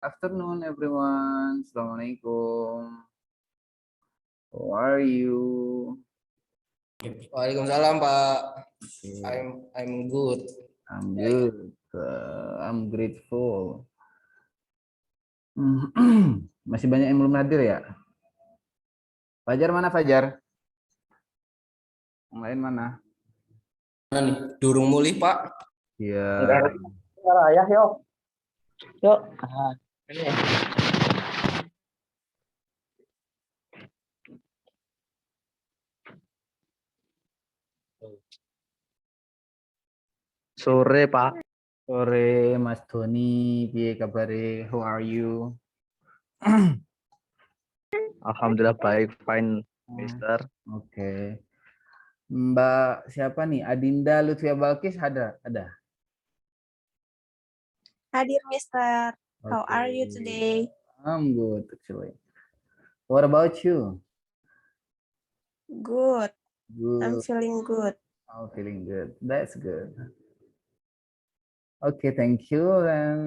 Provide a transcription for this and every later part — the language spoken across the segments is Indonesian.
afternoon, everyone. Assalamualaikum. How are you? Waalaikumsalam, Pak. Okay. I'm good. I'm good. I'm grateful. Masih banyak yang belum hadir ya? Fajar mana Fajar? Yang lain mana? Mana nih? Durung mulih, Pak. Iya. Ayah yuk. Yuk. Ah, ini ya. Sore, Pak. Sore Mas Doni, piye kabare? How are you? Alhamdulillah baik, fine, Mister. Oke. Mbak siapa nih? Adinda Lutfia Balkis ada? Ada. Hadir, Mister. How are you today? I'm good actually. What about you? Good. I'm Good. feeling good. I'm feeling good. That's good. Oke, thank you. Dan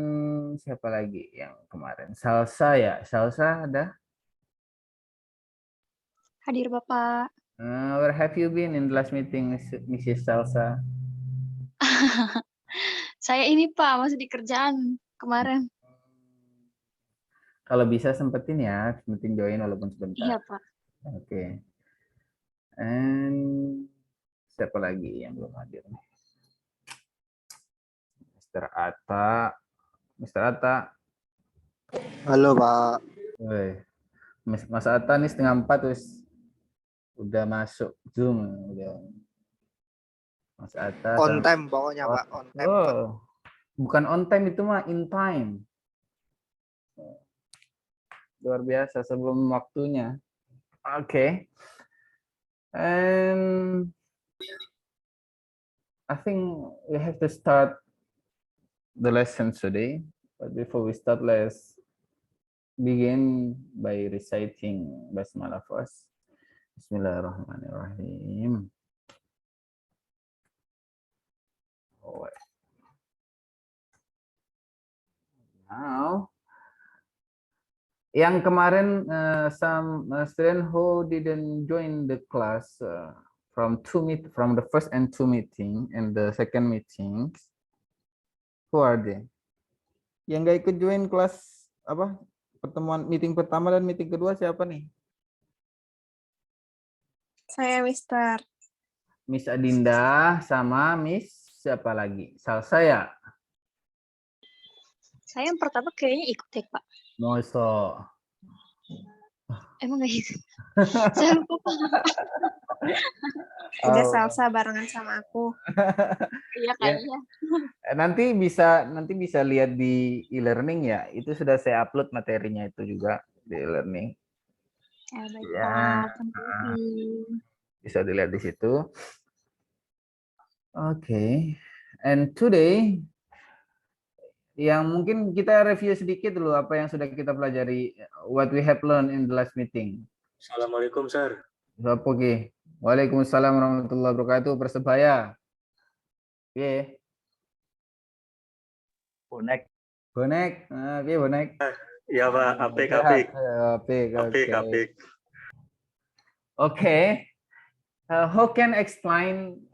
siapa lagi yang kemarin? Salsa ya? Salsa ada? Hadir, Bapak. Where have you been in the last meeting, Mrs. Salsa? Saya ini, Pak, masih di kerjaan kemarin. Kalau bisa sempetin ya, sempetin join walaupun sebentar. Iya, Pak. Oke. And siapa lagi yang belum hadir? Mr. Atta. Mr. Atta. Halo, Pak. Woi. Mas Atta nih 3:30 terus udah masuk Zoom. Udah. Mas Atta. On time pokoknya, Pak. On time, Pak. Bukan on time, itu mah in time. Luar biasa sebelum waktunya. Oke. And I think we have to start the lesson today. But before we start, let's begin by reciting Basmalah first. Bismillahirrahmanirrahim. Alright. Now, yang kemarin some student who didn't join the class from the first and two meeting and the second meetings, who are they? Yang nggak ikut join kelas apa pertemuan meeting pertama dan meeting kedua siapa nih? Saya, Mister. Miss Adinda sama Miss siapa lagi? Salsa ya? Saya yang pertama kayaknya ikut deh, Pak. Moso. Emang nggak gitu? Saya lupa, Pak. Udah salsa barengan sama aku. Iya, kayaknya. Nanti bisa lihat di e-learning ya. Itu sudah saya upload materinya itu juga di e-learning. Ya, baik, Pak. Terima kasih. Bisa dilihat di situ. Oke. And today yang mungkin kita review sedikit dulu apa yang sudah kita pelajari, what we have learned in the last meeting. Assalamualaikum, Sir. Oke. Waalaikumsalam warahmatullahi wabarakatuh. Persebaya. Oke. Bonek. Bonek. Oke, bonek. Ya, Pak. Apik. Apik. Okay. Who can explain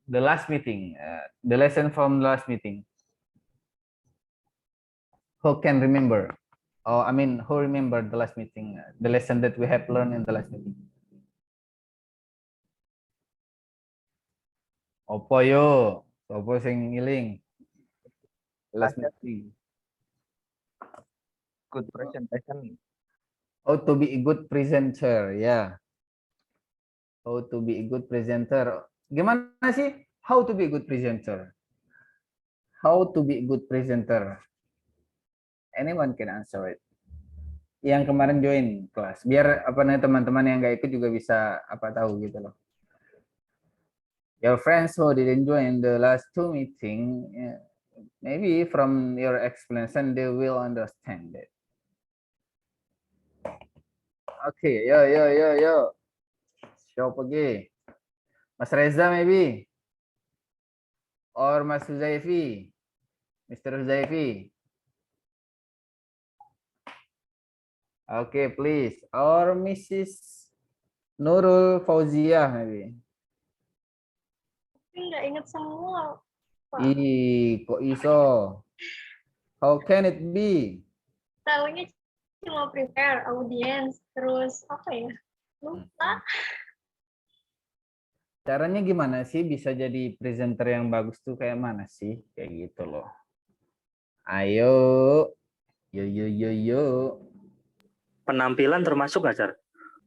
the last meeting, the lesson from the last meeting? Who can remember? Oh, I mean, who remember the last meeting, the lesson that we have learned in the last meeting? Opo yo, opo sing ngiling. Last meeting. Good presentation. How to be a good presenter, ya. How to be a good presenter. Gimana sih? How to be a good presenter? How to be a good presenter? Anyone can answer it. Yang kemarin join kelas, biar apa namanya teman-teman yang nggak ikut juga bisa apa tahu gitu loh. Your friends who didn't join the last two meeting, maybe from your explanation they will understand it. Okay, yo. Siapa lagi? Mas Reza maybe, or Mas Huzaifi. Mr. Huzaifi. Okay, please. Or Mrs. Nurul Fauziah maybe. Tapi nggak inget semua. Pak. Ih, kok iso? How can it be? Tahunya cuma prepare audience, terus apa ya? Lupa. Caranya gimana sih bisa jadi presenter yang bagus tuh kayak mana sih? Kayak gitu loh. Ayo. Yo yo yo yo. Penampilan termasuk nggak, Sar?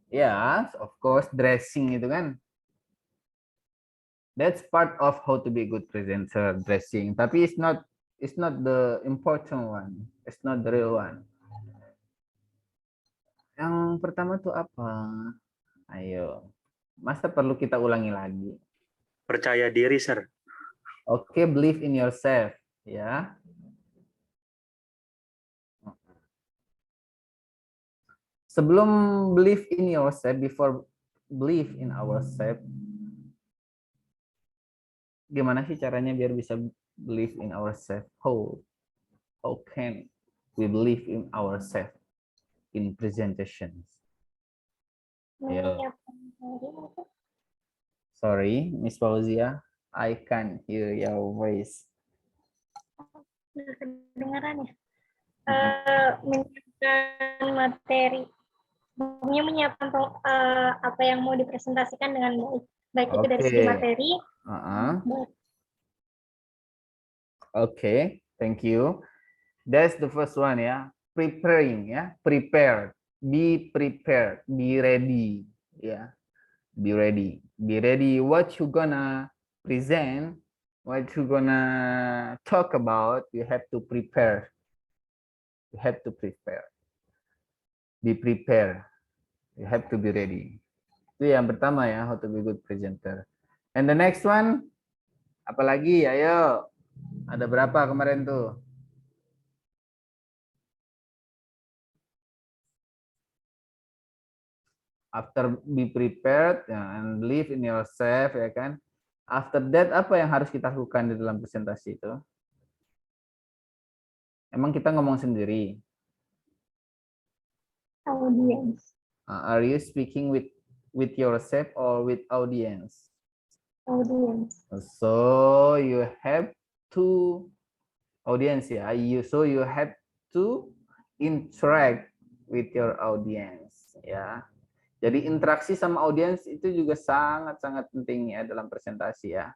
Ya, of course dressing itu kan. That's part of how to be a good presenter, dressing. Tapi it's not the important one. It's not the real one. Yang pertama tuh apa? Ayo. Masa perlu kita ulangi lagi? Percaya diri, Sir. Oke, believe in yourself, ya. Sebelum believe in yourself, before believe in ourselves, gimana sih caranya biar bisa believe in ourselves? How can we believe in ourselves in presentations? Ayo. Menyiapkan diri mungkin. Sorry, Miss Fauzia, I can't hear your voice. Nggak kedengeran ya? Menyiapkan materi. Pokoknya menyiapkan apa yang mau dipresentasikan dengan baik. Baik itu dari segi Oke. materi. baik. Okay, thank you. That's the first one ya. Preparing ya, prepare. Be prepared, be ready ya. Be ready. Be ready what you gonna present, what you gonna talk about, you have to prepare. You have to prepare. Be prepared. You have to be ready. Itu yang pertama ya, how to be good presenter. And the next one, apalagi? Ayo. Ada berapa kemarin tuh? After be prepared and believe in yourself ya kan. After that apa yang harus kita lakukan di dalam presentasi itu? Emang kita ngomong sendiri? Audience. Are you speaking with yourself or with audience? Audience. So you have to audience ya. So you have to interact with your audience ya. Jadi interaksi sama audiens itu juga sangat-sangat penting ya dalam presentasi ya.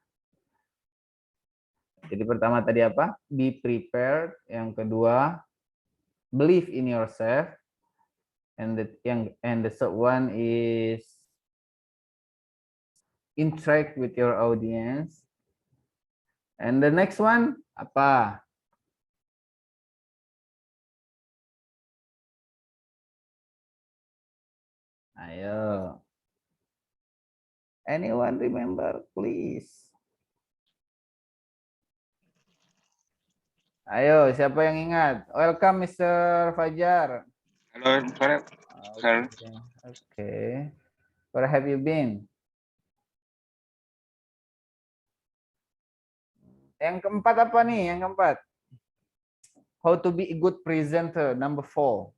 Jadi pertama tadi apa? Be prepared. Yang kedua, believe in yourself. And the third one is interact with your audience. And the next one apa? Ayo. Anyone remember, please? Ayo, siapa yang ingat? Welcome, Mr. Fajar. Halo, sore. Sir. Okay. Where have you been? Yang keempat apa nih? Yang keempat. How to be a good presenter, number 4.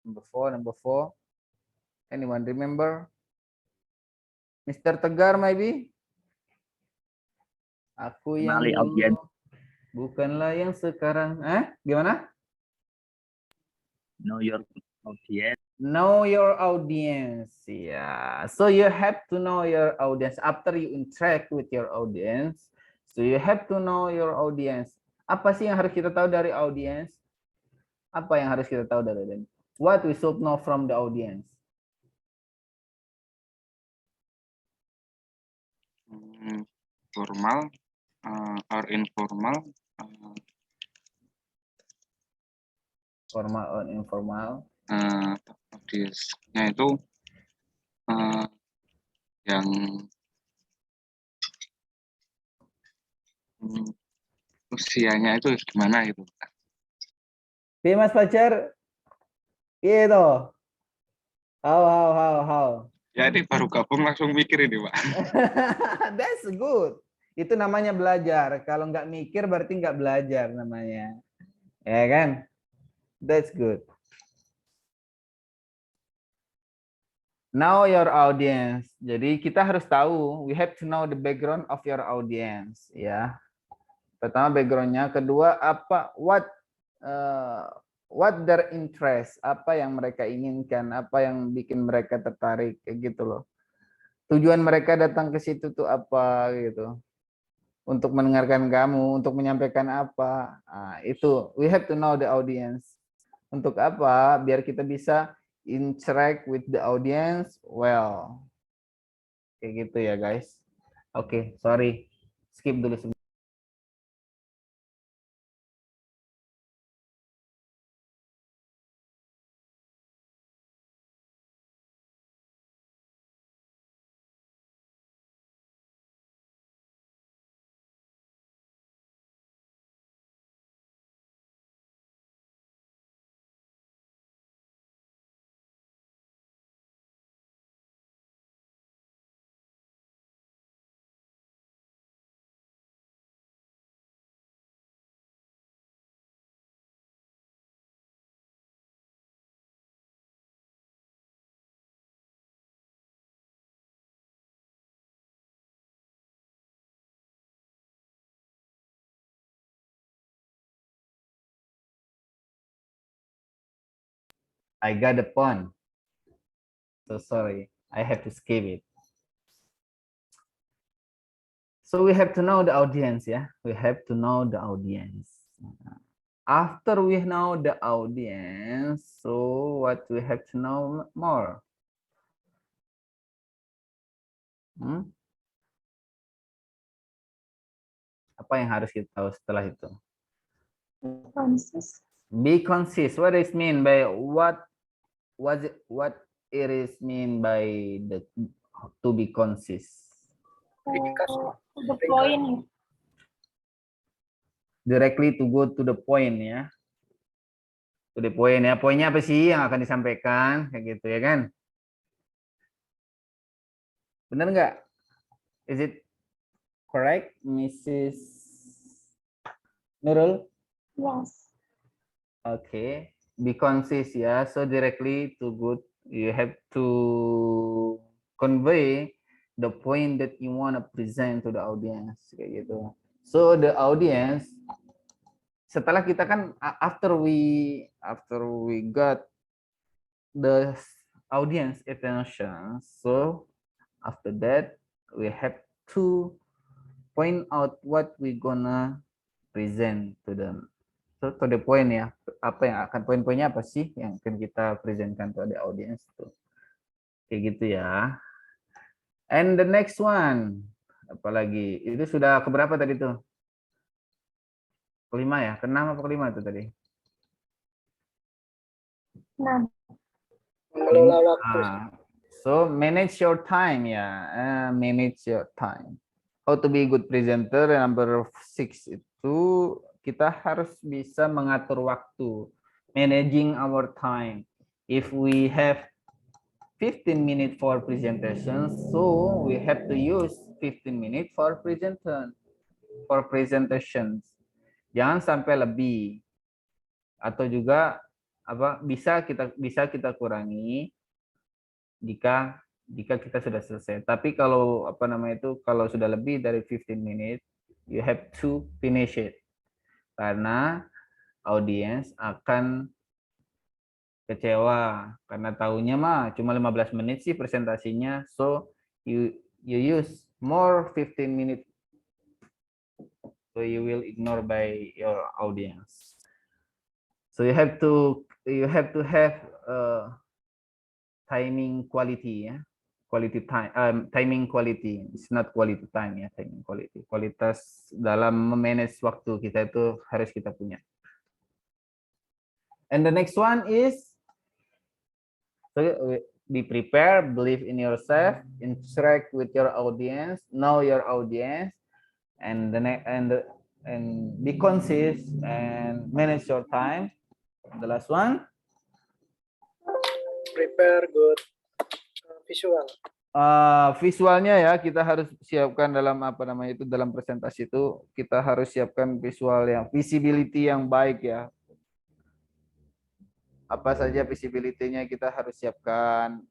Number four. Anyone remember? Mr. Tegar maybe? Aku yang Kenali dulu, audiens. bukanlah yang sekarang. Gimana? Know your audience. Know your audience. Yeah. So you have to know your audience after you interact with your audience. So you have to know your audience. Apa sih yang harus kita tahu dari audience? Apa yang harus kita tahu dari audience? What we should know from the audience? Formal or informal. Formal or informal. Audiensnya itu yang usianya itu gimana gitu. Oke, Mas Fajar. Gitu. How? Ya ini baru gabung langsung mikir ini, Pak. That's good. Itu namanya belajar. Kalau nggak mikir berarti nggak belajar namanya. Ya kan? That's good. Now your audience. Jadi kita harus tahu, we have to know the background of your audience, ya. Pertama backgroundnya, kedua what their interest, apa yang mereka inginkan, apa yang bikin mereka tertarik, kayak gitu loh. Tujuan mereka datang ke situ tuh apa gitu. Untuk mendengarkan kamu, untuk menyampaikan apa. Nah, itu we have to know the audience. Untuk apa? Biar kita bisa interact with the audience well. Kayak gitu ya guys. Oke, sorry. Skip dulu sebentar. I got the point. So sorry, I have to skip it. So we have to know the audience, yeah. We have to know the audience. After we know the audience, so what we have to know more? Apa yang harus kita tahu setelah itu? Konsis. Be consist. What is mean by what it is mean by the to be consist? The point. Directly to go to the point ya. To the point ya. Poinnya apa sih yang akan disampaikan kayak gitu ya kan? Benar nggak? Is it correct, Mrs. Nurul? Yes. Okay. Be consist ya. So directly to go, you have to convey the point that you want to present to the audience kayak gitu. So the audience, setelah kita kan after we got the audience attention, so after that we have to point out what we gonna present to them. So to the point ya, apa yang akan poin-poinnya apa sih yang akan kita presentkan to the audience tuh. Kayak gitu ya. And the next one, apalagi itu sudah keberapa tadi tuh? Kelima ya, keenam apa kelima itu tadi? 6. Mengelola waktu. So manage your time ya, manage your time. How to be a good presenter, number 6 itu kita harus bisa mengatur waktu, managing our time. If we have 15 minutes for presentation, so we have to use 15 minutes for presentations. Jangan sampai lebih, atau juga bisa kita kurangi jika kita sudah selesai. Tapi kalau kalau sudah lebih dari 15 minutes, you have to finish it. Karena audiens akan kecewa karena tahunya mah cuma 15 menit sih presentasinya. So you use more 15 minutes. So you will ignore by your audience. So you have to have timing quality ya. Quality time, timing quality. It's not quality time ya, timing quality. Kualitas dalam memanage waktu kita itu harus kita punya. And the next one is, so be prepared, believe in yourself, interact with your audience, know your audience, and be conscious and manage your time. The last one, Prepare good visual. Visualnya ya kita harus siapkan dalam apa namanya itu dalam presentasi itu kita harus siapkan visual yang visibility yang baik ya. Apa saja visibility-nya kita harus siapkan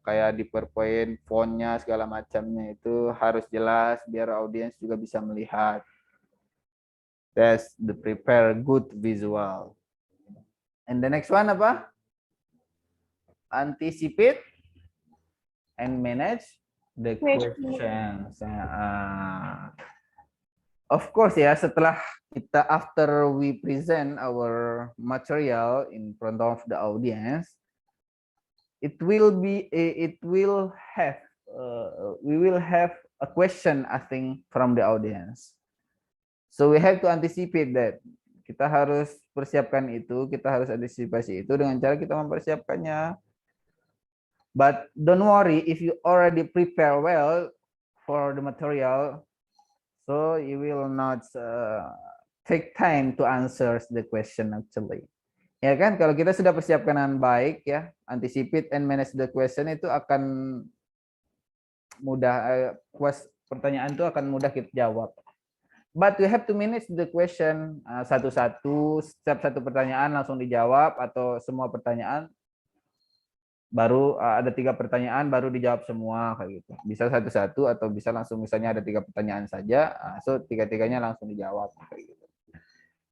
kayak di PowerPoint fontnya segala macamnya itu harus jelas biar audiens juga bisa melihat. That's the prepare good visual. And the next one apa? Anticipate and manage the questions. Of course ya, setelah kita after we present our material in front of the audience, it will have we will have a question asking from the audience. So we have to anticipate that. Kita harus persiapkan itu, kita harus antisipasi itu dengan cara kita mempersiapkannya. But don't worry if you already prepare well for the material, so you will not take time to answer the question actually. Ya kan, kalau kita sudah persiapkan dengan baik ya, anticipate and manage the question itu akan mudah, pertanyaan itu akan mudah kita jawab. But we have to manage the question satu-satu, setiap satu pertanyaan langsung dijawab atau semua pertanyaan baru ada 3 pertanyaan baru dijawab semua kayak gitu. Bisa satu-satu atau bisa langsung misalnya ada 3 pertanyaan saja, so 3-3-nya langsung dijawab kayak gitu.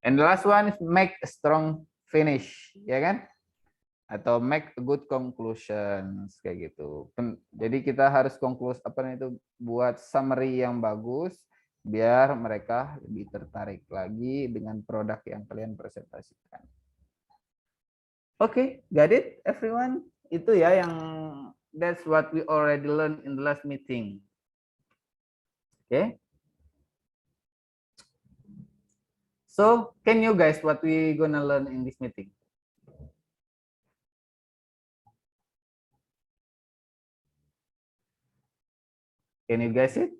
And the last one is make a strong finish, ya kan? Atau make a good conclusions kayak gitu. Jadi kita harus buat summary yang bagus biar mereka lebih tertarik lagi dengan produk yang kalian presentasikan. Oke, got it everyone? Itu ya yang that's what we already learned in the last meeting. Okay? So, can you guys what we gonna learn in this meeting? Can you guess it?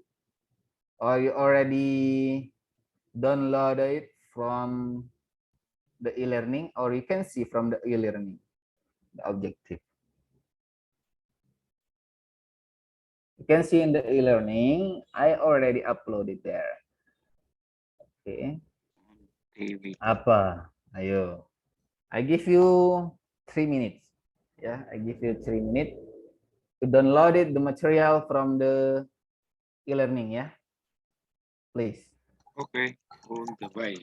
Or you already downloaded it from the e-learning, or you can see from the e-learning the objective. You can see in the e-learning, I already uploaded there. Okay. TV. Apa? Ayo. I give you 3 minutes. Yeah, I give you 3 minutes to download it, the material from the e-learning. Yeah, please. Okay, on the way.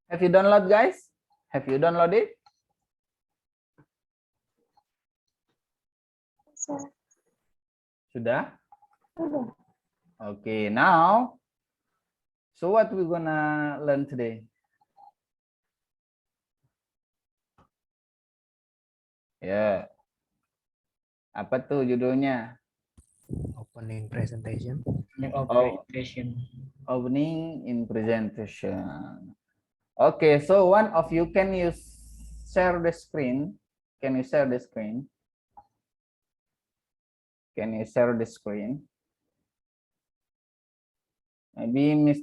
Have you download, guys? Have you downloaded? Sudah? Udah. Okay, now, so what we gonna learn today? Ya, apa tuh judulnya? Opening presentation. Opening in presentation. Okay, so one of you can use share the screen Can you share the screen? Can you share the screen? Maybe Miss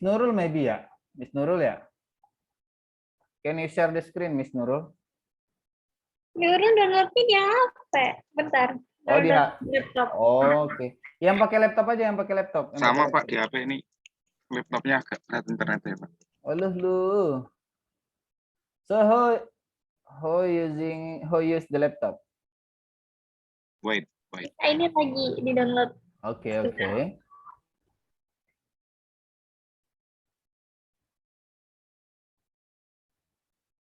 Nurul maybe ya? Miss Nurul ya? Can you share the screen, Miss Nurul? Nurul downloadnya di HP. Bentar. Oh, di Download laptop. Oh, oke. Yang pakai laptop aja, yang pakai laptop. Yang Sama pakai Pak di HP ini laptopnya agak berat internetnya Pak. Oh, lu. So how use the laptop? Wait. Ini lagi di download. Oke.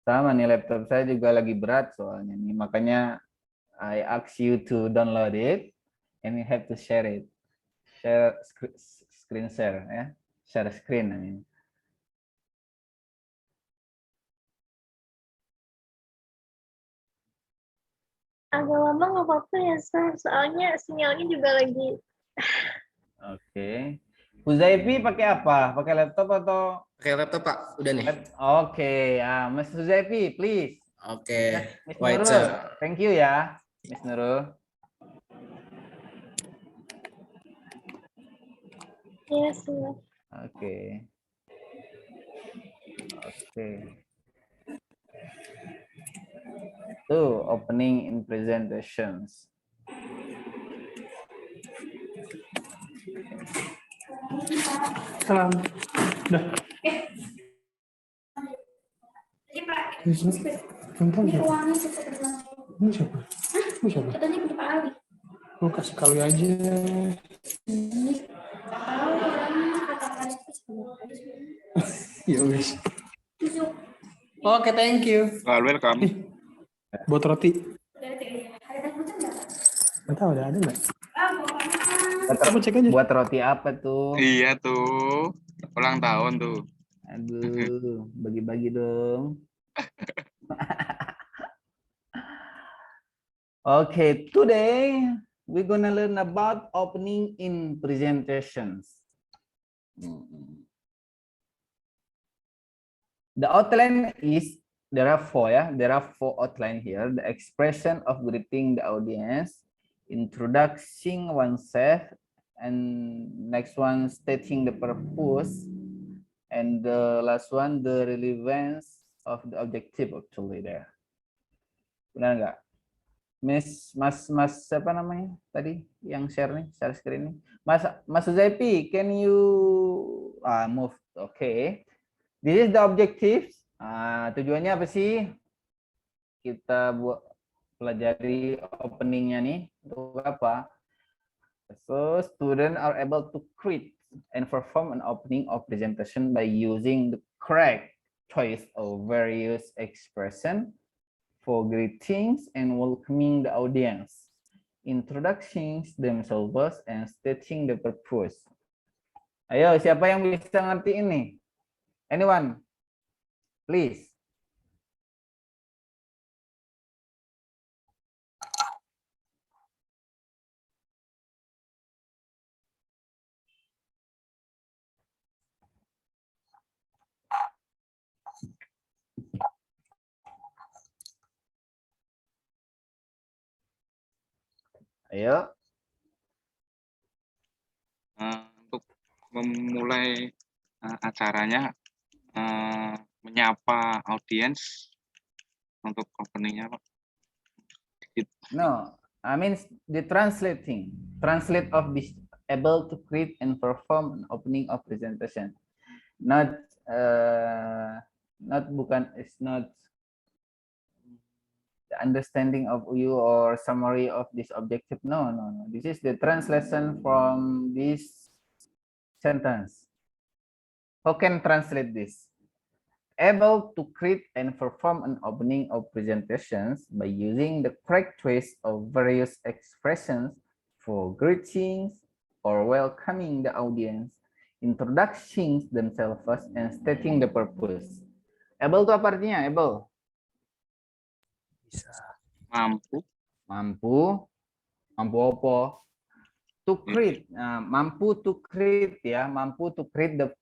Sama nih laptop saya juga lagi berat soalnya nih. Makanya I ask you to download it and you have to share it. Screen share ya. Share screen I mean. Agak lama nggak apa-apa ya, Sir. Soalnya sinyalnya juga lagi. Oke. Huzaifi pakai apa? Pakai laptop atau? Pakai laptop Pak, udah nih. Oke, Mas Huzaifi, please. Oke, Miss wait Nurul, sir. thank you ya, Miss Nurul. Yes, Sir. Oke. Tuh, opening in presentations. Salam. Udah. Ini uangnya ini siapa? Ini siapa? Katanya ke Pak Ali. Lu kasih kali aja. Ya wis. Oke, thank you. Well, welcome. Buat roti. Nggak tahu ada nggak? Coba cek aja. Buat roti apa tuh? Iya tuh. Ulang tahun tuh. Aduh, bagi-bagi dong. Okay, today we're gonna learn about opening in presentations. The outline is there are four outline here. The expression of greeting the audience, introducing oneself, and next one stating the purpose, and the last one the relevance of the objective actually there. Benar nggak? Mas siapa namanya tadi yang share screen nih? Mas Zaipi, can you move? Okay. This is the objectives. Tujuannya apa sih? Kita buat pelajari openingnya nih. Untuk apa? So students are able to create and perform an opening of presentation by using the correct choice of various expression for greetings and welcoming the audience, introducing themselves and stating the purpose. Ayo, siapa yang bisa ngerti ini? Anyone? Please. Ayo. Untuk memulai acaranya, menyapa audiens untuk openingnya Pak. No, I mean the translate of this able to create and perform an opening of presentation. Not it's not the understanding of you or summary of this objective. No. This is the translation from this sentence. How can translate this? Able to create and perform an opening of presentations by using the correct choice of various expressions for greetings or welcoming the audience, introducing themselves and stating the purpose. Able itu apa artinya? Able? Bisa. Mampu apa? To create, mampu to create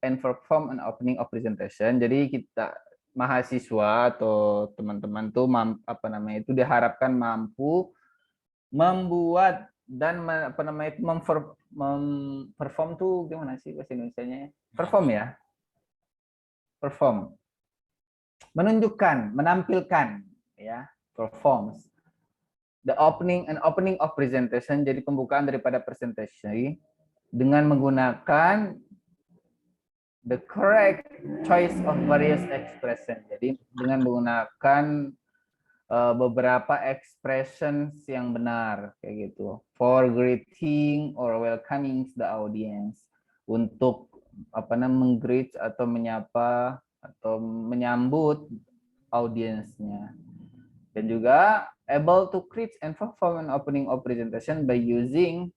and perform an opening of presentation. Jadi mahasiswa atau teman-teman tuh itu diharapkan mampu membuat dan memperform tuh gimana sih bahasa Indonesianya? Perform ya. Perform. Menunjukkan, menampilkan ya, performs. The opening of presentation, jadi pembukaan daripada presentasi dengan menggunakan the correct choice of various expression. Jadi dengan menggunakan beberapa expressions yang benar kayak gitu. For greeting or welcoming the audience, untuk menggreet atau menyapa atau menyambut audiensnya. Dan juga able to create and perform an opening of presentation by using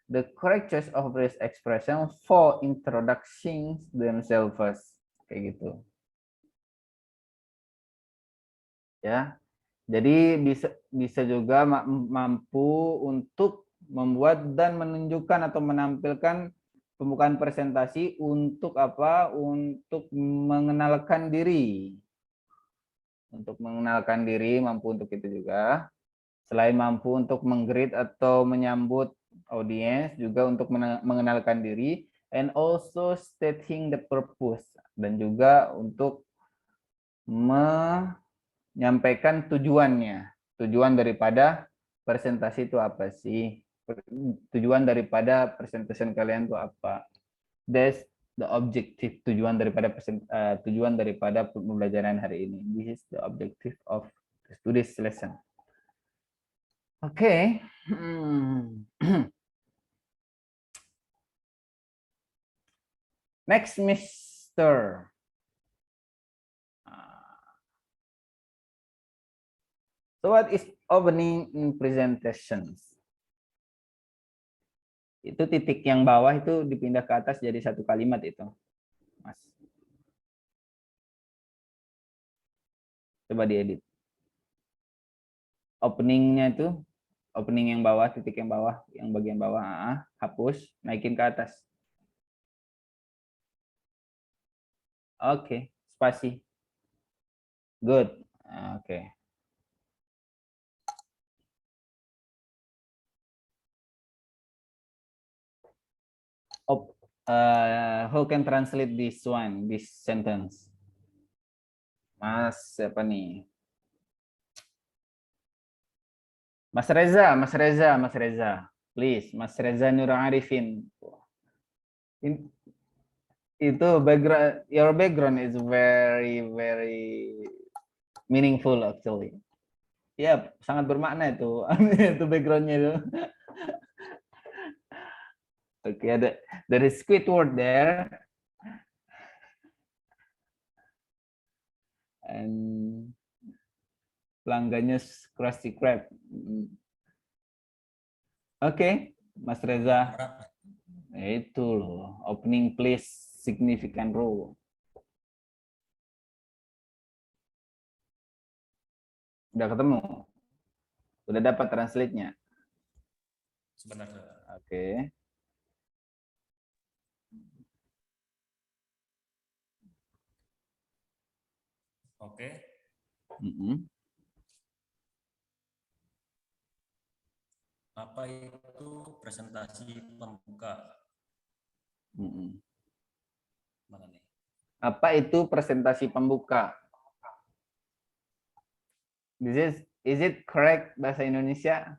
the correct choice of various expression for introducing themselves kayak gitu. Ya. Jadi bisa juga mampu untuk membuat dan menunjukkan atau menampilkan pembukaan presentasi untuk apa? Untuk mengenalkan diri. Untuk mengenalkan diri, mampu untuk itu juga. Selain mampu untuk menggreet atau menyambut audiens, juga untuk mengenalkan diri, and also stating the purpose, dan juga untuk menyampaikan tujuannya. Tujuan daripada presentasi itu apa sih? Tujuan daripada presentation kalian itu apa? That's the objective, tujuan daripada pembelajaran hari ini. This is the objective of today's lesson. Okay. Next, Mr. So what is opening presentations? Itu titik yang bawah itu dipindah ke atas jadi satu kalimat itu, Mas. Coba diedit. Openingnya itu, opening yang bawah, titik yang bawah, yang bagian bawah, hapus, naikin ke atas. Oke, spasi. Good. Oke. Who can translate this sentence? Mas, siapa nih? Mas Reza. Please, Mas Reza Nur Arifin. Itu background, your background is very meaningful actually. Ya, sangat bermakna itu. Itu backgroundnya itu. Oke, there is Squidward there. And pelanggannya Krusty Krab. Oke, Mas Reza. Itu loh, opening plays significant role. Udah ketemu? Udah dapat translate-nya? Sebentar. Oke. Oke. Apa itu presentasi pembuka? Mana nih? Apa itu presentasi pembuka? Is it correct bahasa Indonesia?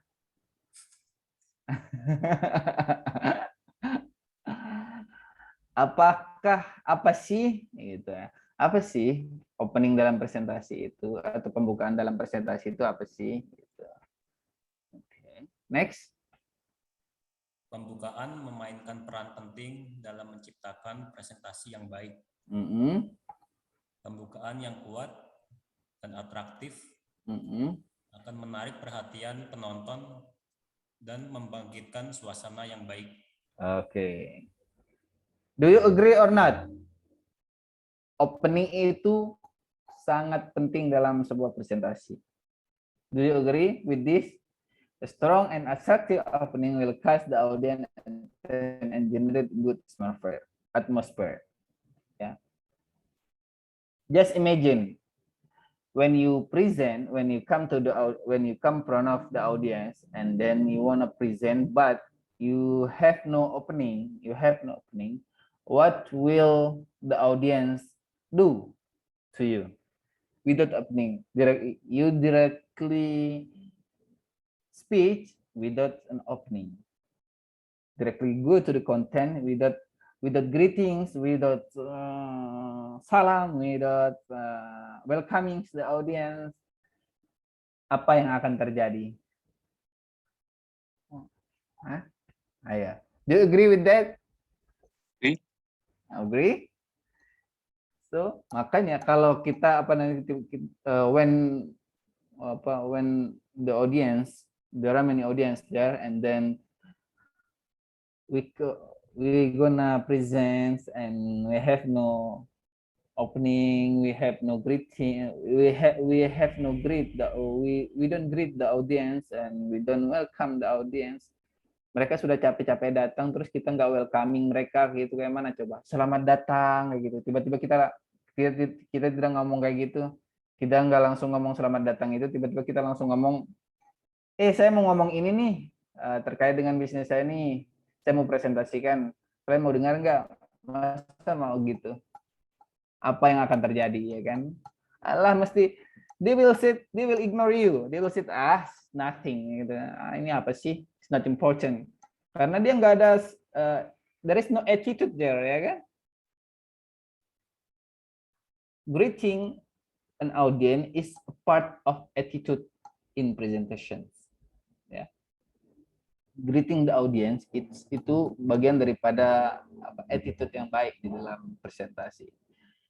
Apa sih gitu ya? Apa sih opening dalam presentasi itu atau pembukaan dalam presentasi itu apa sih gitu. Okay. Next. Pembukaan memainkan peran penting dalam menciptakan presentasi yang baik. Pembukaan yang kuat dan atraktif akan menarik perhatian penonton dan membangkitkan suasana yang baik. Oke. Do you agree or not? Opening itu sangat penting dalam sebuah presentasi. Do you agree with this? A strong and attractive opening will catch the audience and generate good atmosphere. Yeah. Just imagine when you present, when you come front of the audience, and then you want to present, but you have no opening, what will the audience do to you without opening? You directly speech without an opening, directly go to the content without greetings, without salam, without welcoming the audience. Apa yang akan terjadi? Ayo, do you agree with that? Agree? So makanya kalau kita when the audience, there are many audience there, and then we gonna present and we have no opening, we have no greeting, we don't greet the audience, and we don't welcome the audience. Mereka sudah capek-capek datang, terus kita nggak welcoming mereka gitu, kayak mana coba? Selamat datang kayak gitu. Tiba-tiba kita tidak ngomong kayak gitu. Kita nggak langsung ngomong selamat datang itu, tiba-tiba kita langsung ngomong, saya mau ngomong ini nih, terkait dengan bisnis saya nih, saya mau presentasikan, kalian mau dengar nggak? Masa mau gitu? Apa yang akan terjadi, ya kan? Allah mesti they will ignore you, they will say nothing gitu. Ini apa sih? It's not important. Karena dia nggak ada there is no attitude there, ya kan? Greeting an audience is a part of attitude in presentations. Ya. Greeting the audience itu bagian daripada attitude yang baik di dalam presentasi.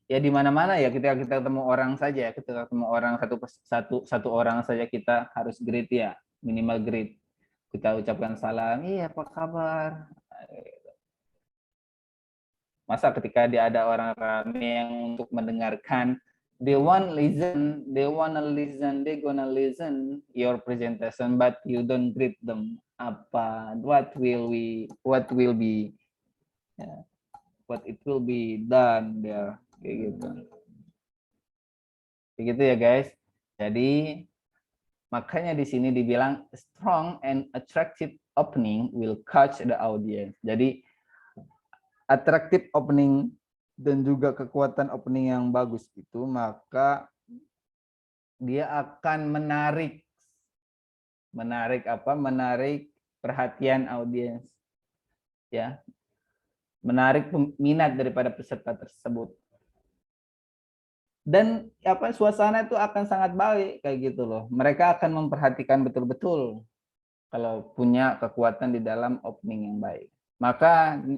Ya di mana-mana ya, kita ketemu orang saja, kita ketemu orang satu orang saja kita harus greet ya, minimal greet. Kita ucapkan salam, iya apa kabar. Masa ketika dia ada orang ramai yang untuk mendengarkan, they gonna listen your presentation, but you don't greet them. What it will be done there, kayak gitu. Kayak gitu ya guys. Jadi makanya di sini dibilang strong and attractive opening will catch the audience. Jadi attractive opening dan juga kekuatan opening yang bagus itu, maka dia akan menarik perhatian audiens, ya, menarik minat daripada peserta tersebut, dan suasana itu akan sangat baik kayak gitu loh. Mereka akan memperhatikan betul-betul kalau punya kekuatan di dalam opening yang baik.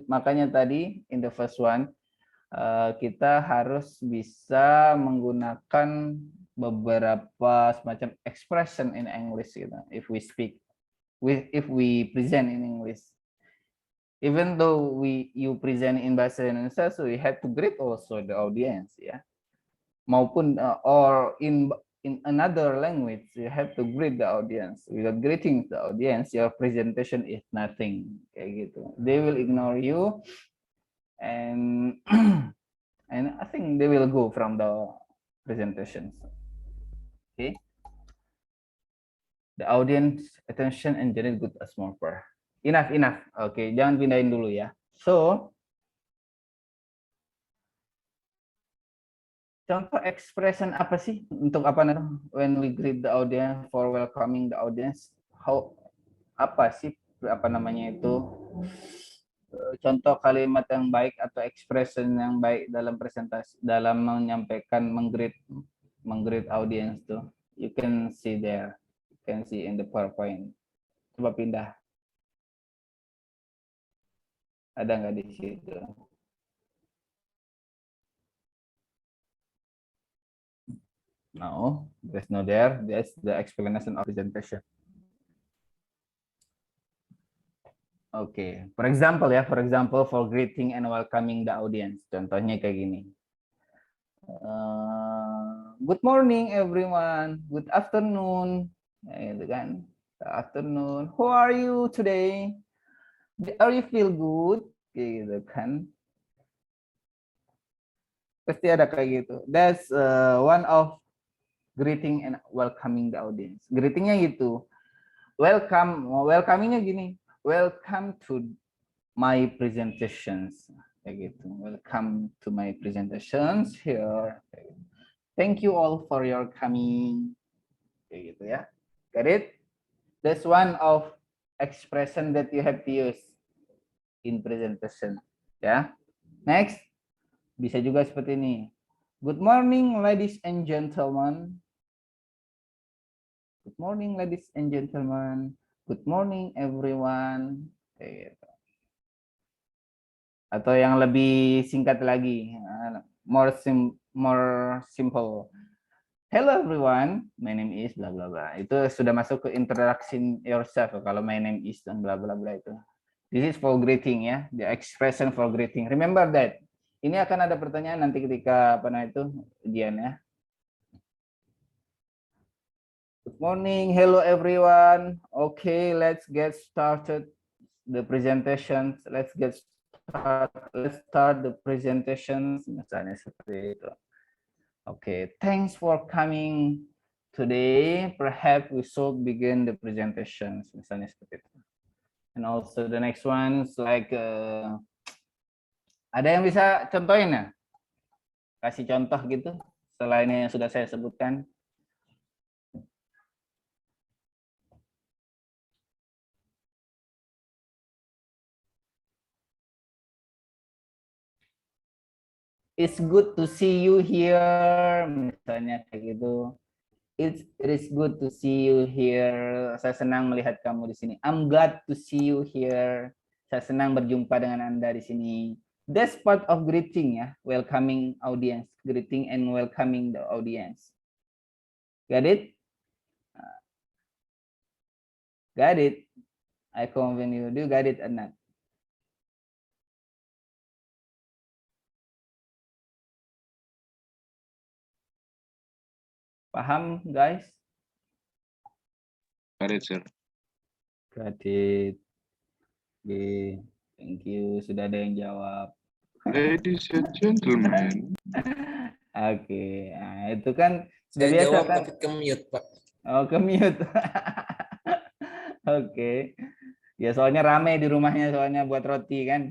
Makanya tadi in the first one kita harus bisa menggunakan beberapa semacam expression in English gitu. If we present in English, even though you present in bahasa Indonesia, so we have to greet also the audience, ya. Maupun or in another language, you have to greet the audience. Without greeting the audience, your presentation is nothing, kayak gitu. They will ignore you, and and I think they will go from the presentations. Okay. The audience attention and generate good atmosphere. Enough. Oke, jangan pindahin dulu ya. So, contoh expression apa sih untuk when we greet the audience, for welcoming the audience? Itu contoh kalimat yang baik atau expression yang baik dalam presentasi, dalam menyampaikan menggreet audience tuh. You can see there. You can see in the PowerPoint. Coba pindah. Ada nggak di situ? No, there's no there. That's the explanation of presentation. Okay, for example, for greeting and welcoming the audience. Contohnya kayak gini. Good morning everyone. Good afternoon. Gitu kan. Good afternoon. How are you today? Are you feel good? Gitu kan. Pasti ada kayak gitu. That's one of greeting and welcoming the audience. Greetingnya gitu. Welcomingnya gini. Welcome to my presentations. Kayak gitu. Welcome to my presentations here. Thank you all for your coming. Kayak gitu ya. Got it? That's one of expression that you have to use in presentation. Ya. Next. Bisa juga seperti ini. Good morning, ladies and gentlemen. Good morning, ladies and gentlemen. Good morning, everyone. Kayak gitu. Atau yang lebih singkat lagi, more simple. Hello everyone, my name is bla bla bla. Itu sudah masuk ke introduction yourself. Kalau my name is dan bla bla bla itu. This is for greeting ya, the expression for greeting. Remember that. Ini akan ada pertanyaan nanti ketika ujian ya. Good morning, hello everyone. Okay, let's get started the presentations. Let's start the presentations. Misalnya seperti itu. Okay, thanks for coming today. Perhaps we should begin the presentations. Misalnya seperti itu. And also the next ones like ada yang bisa contohin ya? Kasih contoh gitu selain yang sudah saya sebutkan. It's good to see you here, misalnya kayak gitu. It is good to see you here. Saya senang melihat kamu di sini. I'm glad to see you here. Saya senang berjumpa dengan Anda di sini. That's part of greeting ya, welcoming audience, greeting and welcoming the audience. Got it? Got it? I convince you. Do you got it or not? Paham, guys? Got it, sir. Got it. Oke, thank you. Sudah ada yang jawab. Ladies and gentlemen. Oke, nah, itu kan sudah Saya biasa jawab kan? tapi ke-mute, Pak. Oh, ke-mute. Oke. Ya soalnya rame di rumahnya soalnya buat roti kan.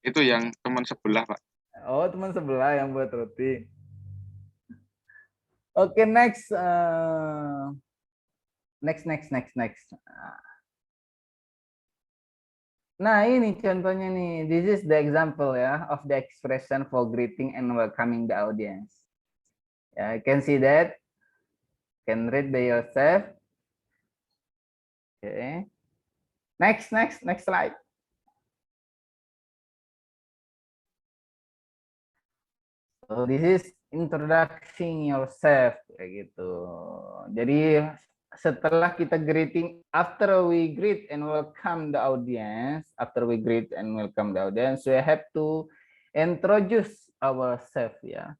Itu yang teman sebelah, Pak. Oh, teman sebelah yang buat roti. Oke, next. Next. Nah, ini contohnya nih. This is the example ya of the expression for greeting and welcoming the audience. Yeah, you can see that. Can read by yourself. Okay. Next slide. So this is introducing yourself kayak gitu. Jadi setelah kita greeting, after we greet and welcome the audience, we have to introduce ourselves ya.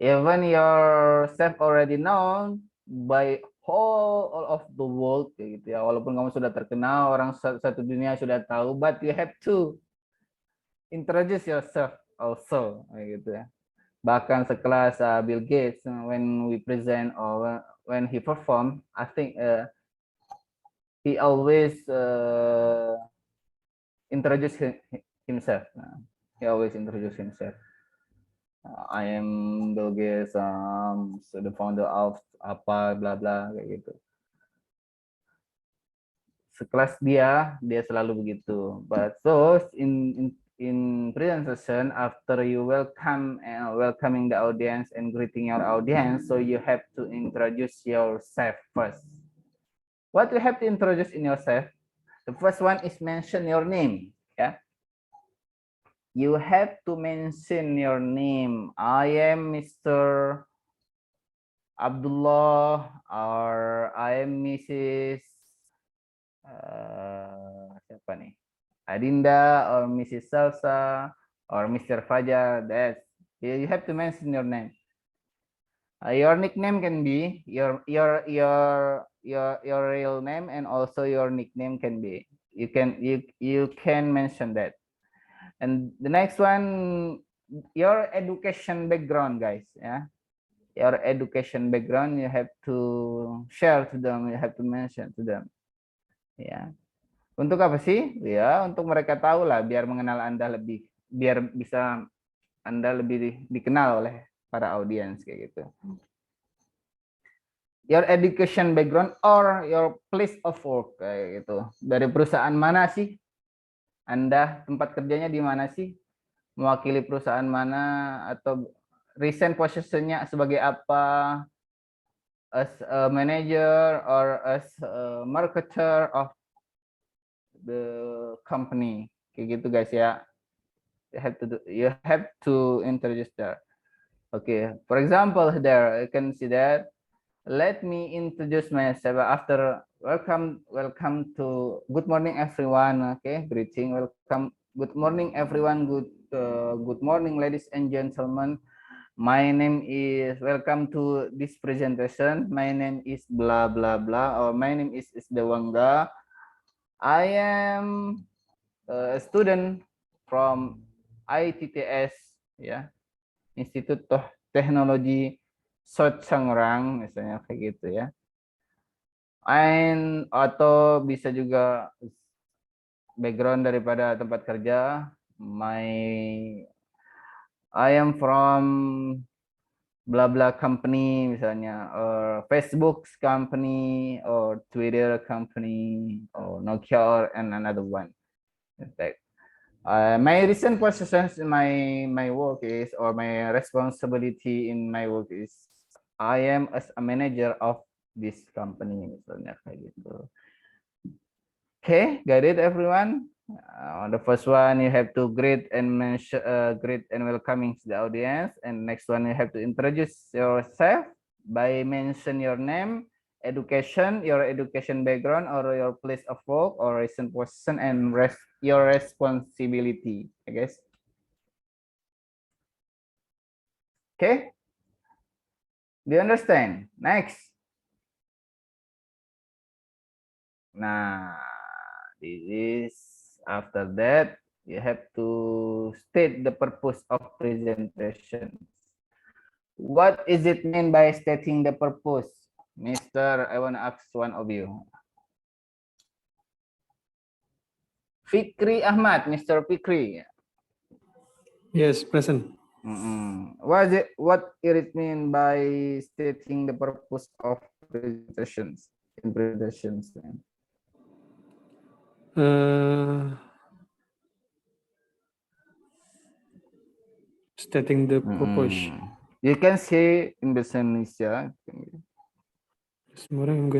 Even yourself already known by all of the world kayak gitu ya. Walaupun kamu sudah terkenal, orang satu dunia sudah tahu, but you have to introduce yourself also kayak gitu ya. Bahkan sekelas Bill Gates, when we present or when he perform, I think he always introduce himself. He always introduce himself. I am Bill Gates, so the founder of apa bla bla kayak gitu. Sekelas dia selalu begitu. But so in presentation, after you welcoming the audience and greeting your audience, so you have to introduce yourself first. What you have to introduce in yourself? The first one is mention your name. Yeah, you have to mention your name. I am Mr. Abdullah, or I am Mrs. Siapa nih? Adinda or Mrs. Salsa or Mr. Fajar. That's you have to mention your name. Your nickname can be your real name, and also your nickname can be. You can mention that. And the next one, your education background, guys. Ya, your education background you have to share to them, you have to mention to them. Ya, untuk apa sih? Ya, untuk mereka tahu lah, biar mengenal Anda lebih, biar bisa Anda lebih dikenal oleh para audiens kayak gitu. Your education background or your place of work kayak gitu. Dari perusahaan mana sih? Anda tempat kerjanya di mana sih? Mewakili perusahaan mana atau recent positionnya sebagai apa? As a manager or as a marketer of the company. Kayak gitu guys ya. You have to introduce that. Okay, for example there you can see that. Let me introduce myself after welcome to good morning everyone. Okay, greeting, welcome, good morning everyone, good morning ladies and gentlemen. My name is, welcome to this presentation. My name is blah blah blah, or my name is Dewangga. I am a student from ITTS, ya, Institut Teknologi Sotsangrang, misalnya kayak gitu ya. Atau bisa juga background daripada tempat kerja. I am from blah blah company misalnya, or Facebook's company, or Twitter company, or Nokia, and another one. In fact, my recent positions in my work is, or my responsibility in my work is, I am as a manager of this company, misalnya kayak gitu. Okay, got it everyone? The first one you have to greet and mention, greet and welcoming the audience, and next one you have to introduce yourself by mention your name, education, your education background, or your place of work, or recent position, and your responsibility. I guess. Okay. Do you understand? Next. Nah, this is, after that you have to state the purpose of presentation. What is it mean by stating the purpose? Mister, I want to ask one of you. Fikri Ahmad, Mr. Fikri. Yes, present. What it mean by stating the purpose of presentations in presentations? Stating the purpose. You can say in bahasa Indonesia. Semua orang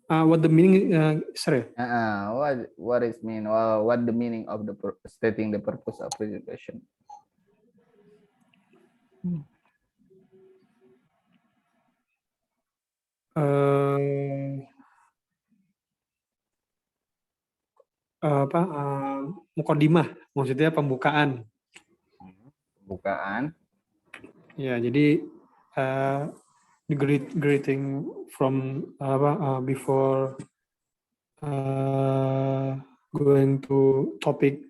what the meaning? Sorry. What is mean? What the meaning of the stating the purpose of presentation? Mukodimah, maksudnya pembukaan. Pembukaan. Ya, jadi greeting from before going to topic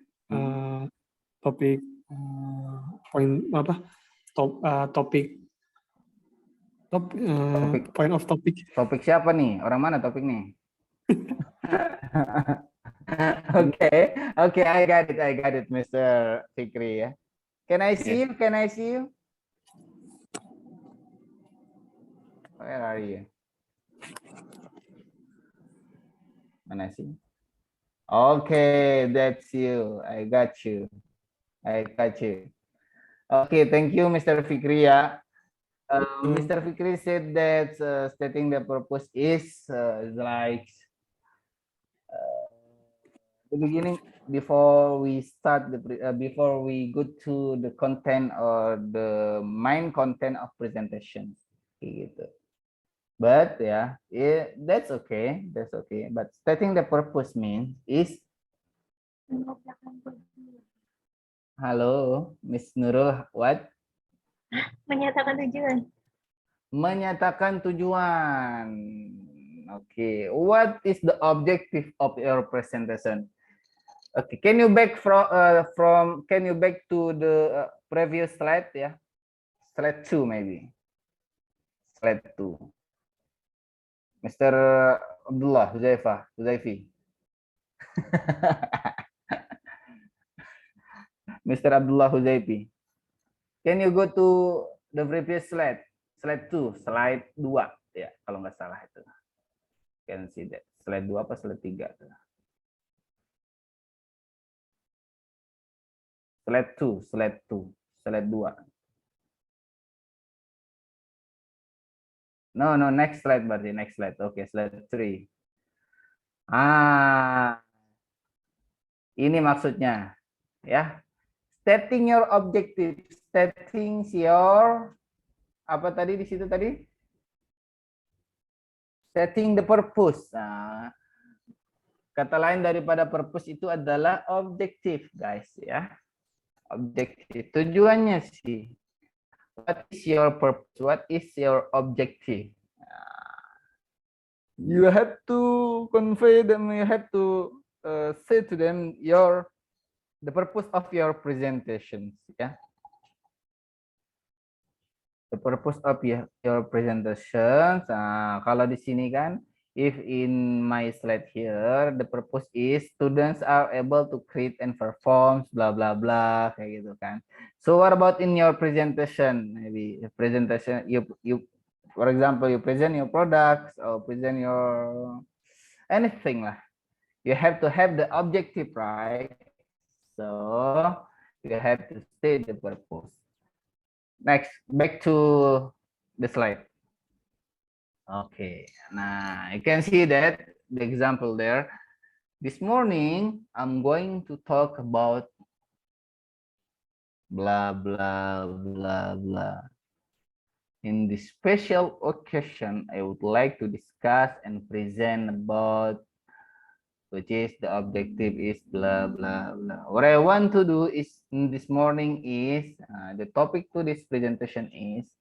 point of topic. Topik siapa nih? Orang mana topik nih? Okay, I got it, Mr. Fikri ya. Can I see you? Can I see you? Where are you? Mana sih? Okay, that's you. I got you. Okay, thank you, Mr. Fikri ya. Mr. Fikri said that stating the purpose is like the beginning, before we start before we go to the content or the main content of presentation, gitu. But yeah, that's okay. But stating the purpose means is, halo, Miss Nurul, what? Menyatakan tujuan. Menyatakan tujuan. Okay, what is the objective of your presentation? Okay, can you back can you back to the previous slide ya? Slide 2 maybe. Slide 2. Mr. Abdullah Huzaifi. Mr. Abdullah Huzaifi. Can you go to the previous slide? Slide 2, slide 2 ya, kalau nggak salah itu. Can see that. Slide 2 apa slide 3 tuh? Slide 2, slide 2, slide 2. No, next slide berarti, next slide. Oke, slide 3. Ini maksudnya ya. Stating your objective, stating your apa tadi di situ tadi? Setting the purpose. Nah, kata lain daripada purpose itu adalah objektif, guys ya. Objektif. Tujuannya sih. What is your purpose? What is your objective? You have to convey them. You have to say to them the purpose of your presentations. Ya. The purpose of your presentations. Nah, kalau di sini kan, if in my slide here, the purpose is students are able to create and perform, blah blah blah, kayak gitu kan. So what about in your presentation? Maybe presentation, you for example, you present your products or present your anything lah. You have to have the objective, right? So you have to state the purpose. Next, back to the slide. Okay, now you can see that the example there. This morning, I'm going to talk about blah, blah, blah, blah. In this special occasion, I would like to discuss and present about, which is the objective is blah, blah, blah. What I want to do is this morning is, the topic to this presentation is,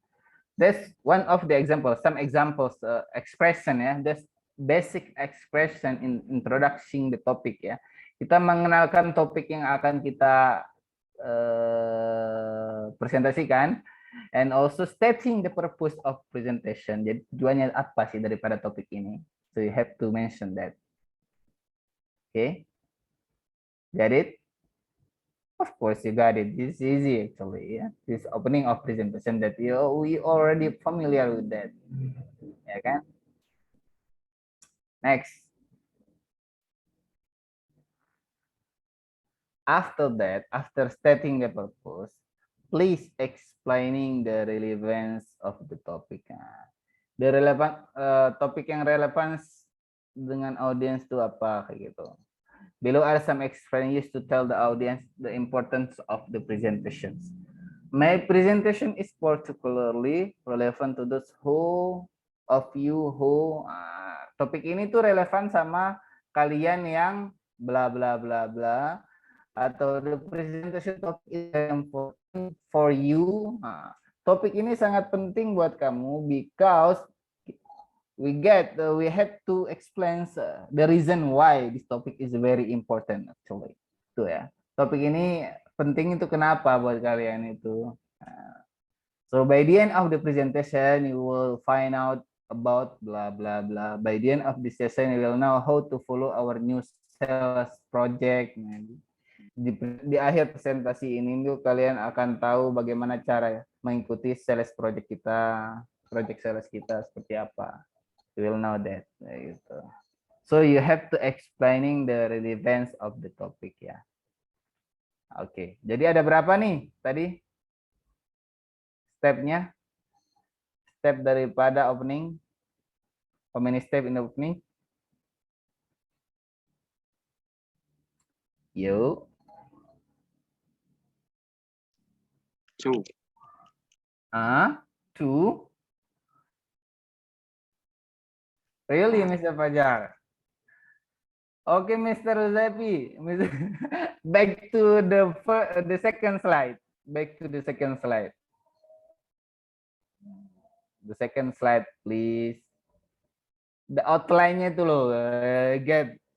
that's one of the examples, some examples, expression ya, that's basic expression in introducing the topic ya. Kita mengenalkan topik yang akan kita presentasikan, and also stating the purpose of presentation. Jadi tujuannya apa sih daripada topik ini? So you have to mention that. Okay, got it? Of course you got it. This is easy actually. Yeah, this opening of presentation that we already familiar with that. Ya kan? Next. After that, after stating the purpose, please explaining the relevance of the topic. The relevant topik yang relevan dengan audience itu apa kayak gitu. Below are some expressions used to tell the audience the importance of the presentations. My presentation is particularly relevant to those of you who topik ini tuh relevan sama kalian yang bla bla bla bla, atau the presentation topic is important for you. Topik ini sangat penting buat kamu because we have to explain the reason why this topic is very important actually. Itu ya. Topik ini penting itu kenapa buat kalian itu. So by the end of the presentation you will find out about blah blah blah. By the end of this session you will know how to follow our new sales project. Di akhir presentasi ini tuh kalian akan tahu bagaimana cara mengikuti sales project kita, project sales kita seperti apa. You will know that. Gitu. So you have to explaining the relevance of the topic ya. Oke, jadi ada berapa nih tadi stepnya? Step daripada opening. How many step in the opening? Yuk. 2. 2. Really, Mr. Fajar? Okay, Mr. Uzafi. Back to the second slide. Back to the second slide. The second slide, please. The outline-nya itu loh.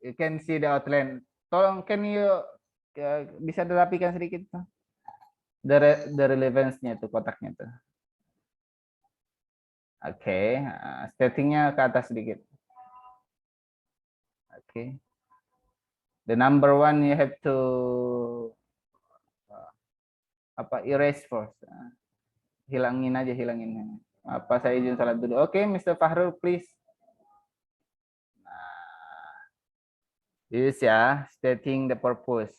You can see the outline. Tolong, can you bisa dirapikan sedikit tuh? The relevance-nya tuh kotaknya tuh. Oke, settingnya ke atas sedikit. Oke. The number one you have to erase first. Hilangin aja, hilangin. Apa saya izin salat dulu. Oke, Mr. Fahrul, please. This ya, stating the purpose.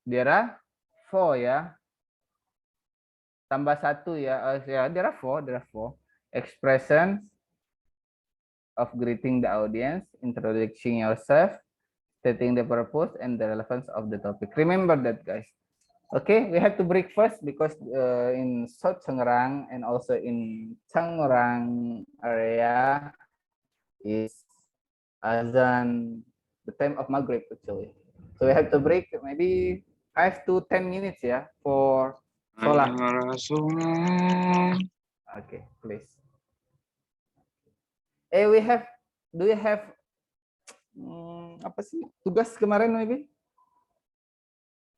There are 4 ya. Tambah 1 ya. Ya, there are 4. Expressions of greeting the audience, introducing yourself, stating the purpose, and the relevance of the topic. Remember that, guys. Okay, we have to break first because in South Tangerang and also in Tangerang area is azan, the time of Maghrib actually. So we have to break maybe 5 to 10 minutes ya for sholat. Okay, please. Do you have apa sih tugas kemarin maybe?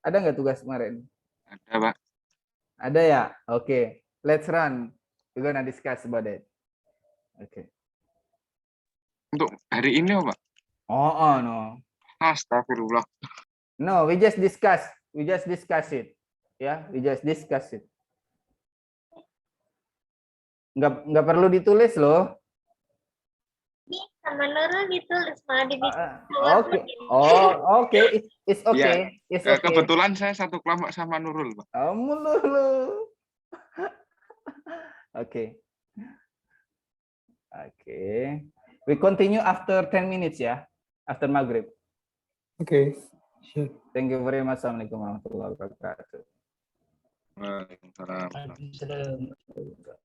Ada nggak tugas kemarin? Ada, Pak. Ada ya? Oke, let's run. We're gonna discuss about it. Okay. Untuk hari ini, Pak? Oh, no. Astagfirullah. No, we just discuss it. Ya, we just discuss it. Nggak perlu ditulis loh. Sama Nurul ditulis malah dibikin. Oke. Oh, oke. It's okay. It's okay. Kebetulan saya satu kelompok sama Nurul, Pak. Kamu dulu. Oke. Oke. We continue after 10 minutes ya. After Maghrib. Okay. Sure. Thank you very much. Assalamualaikum warahmatullahi wabarakatuh. Waalaikumsalam. Waalaikumsalam.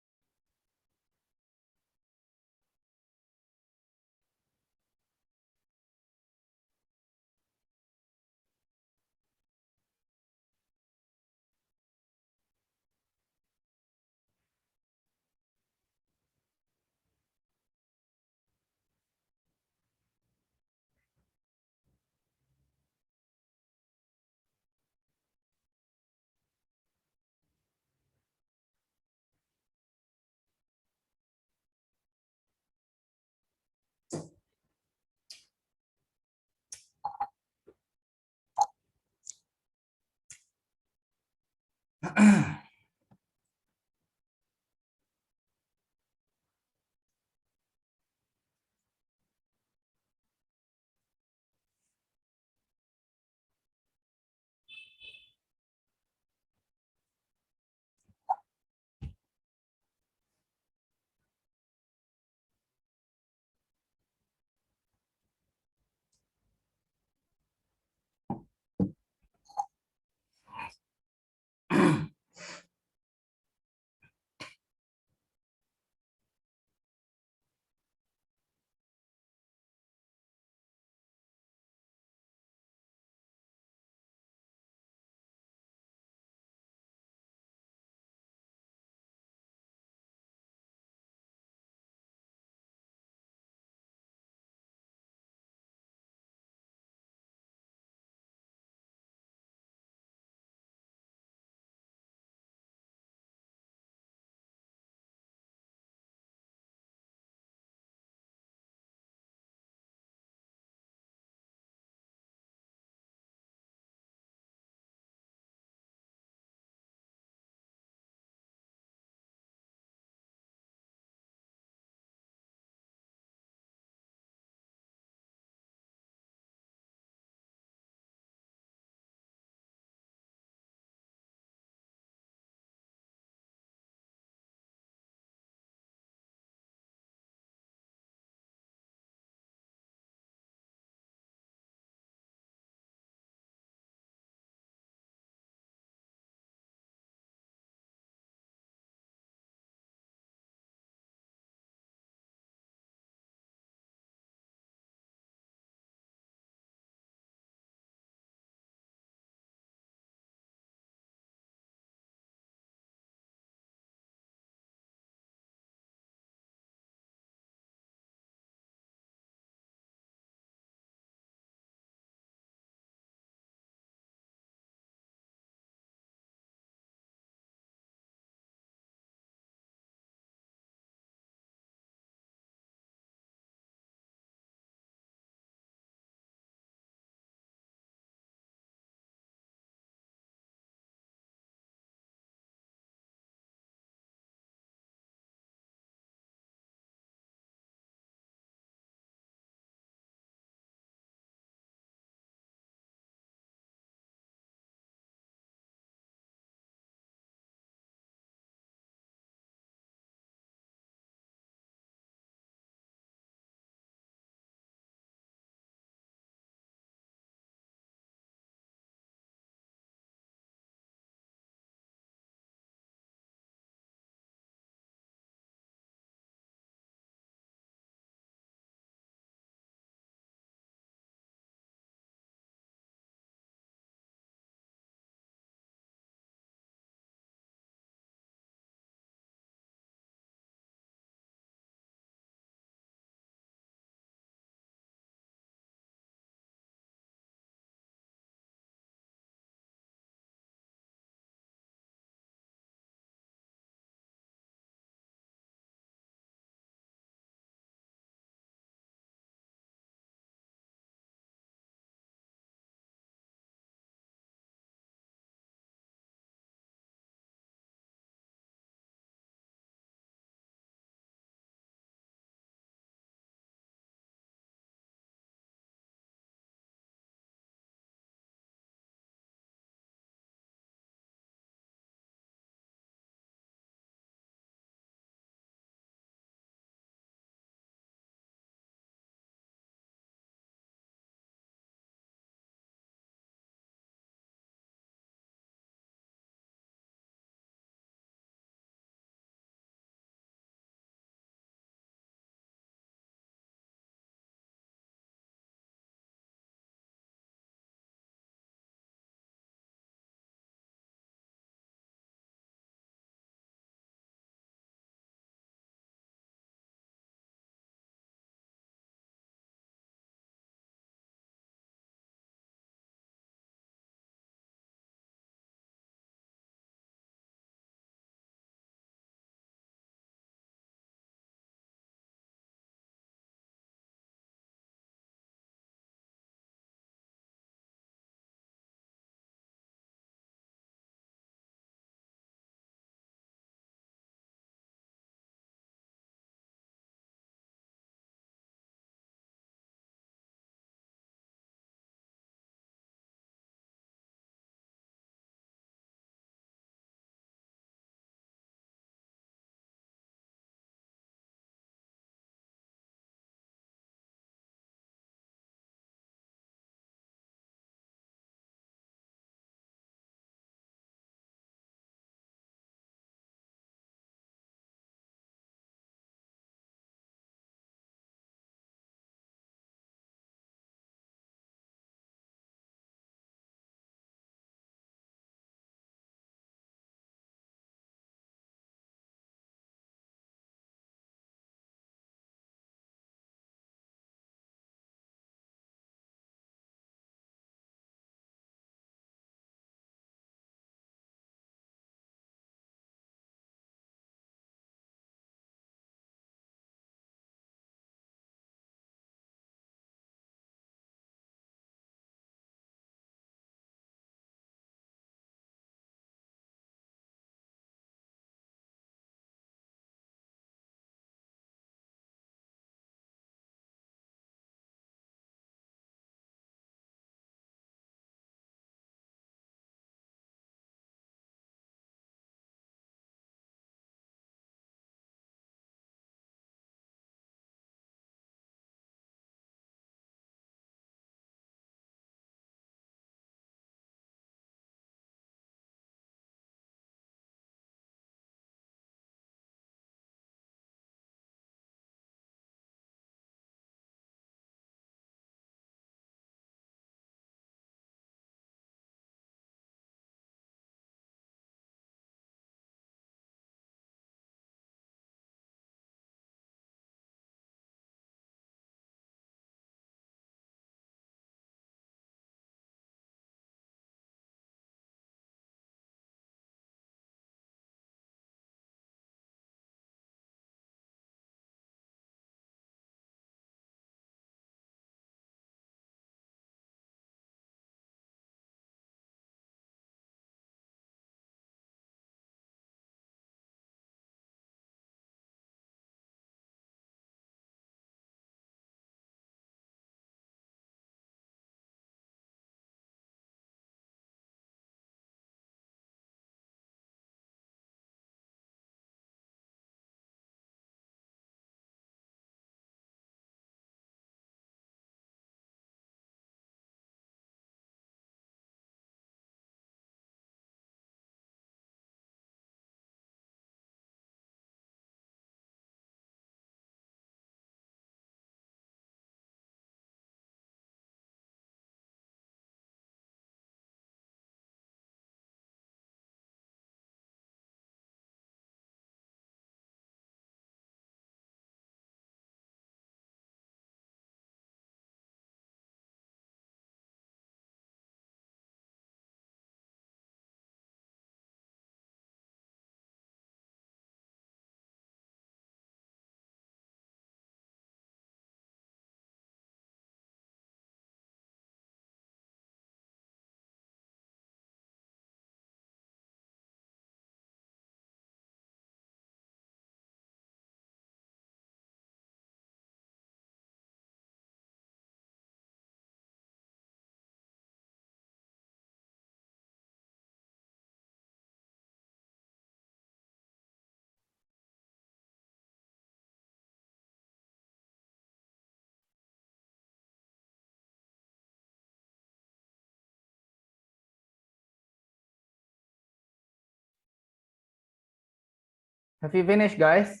Have you finished, guys?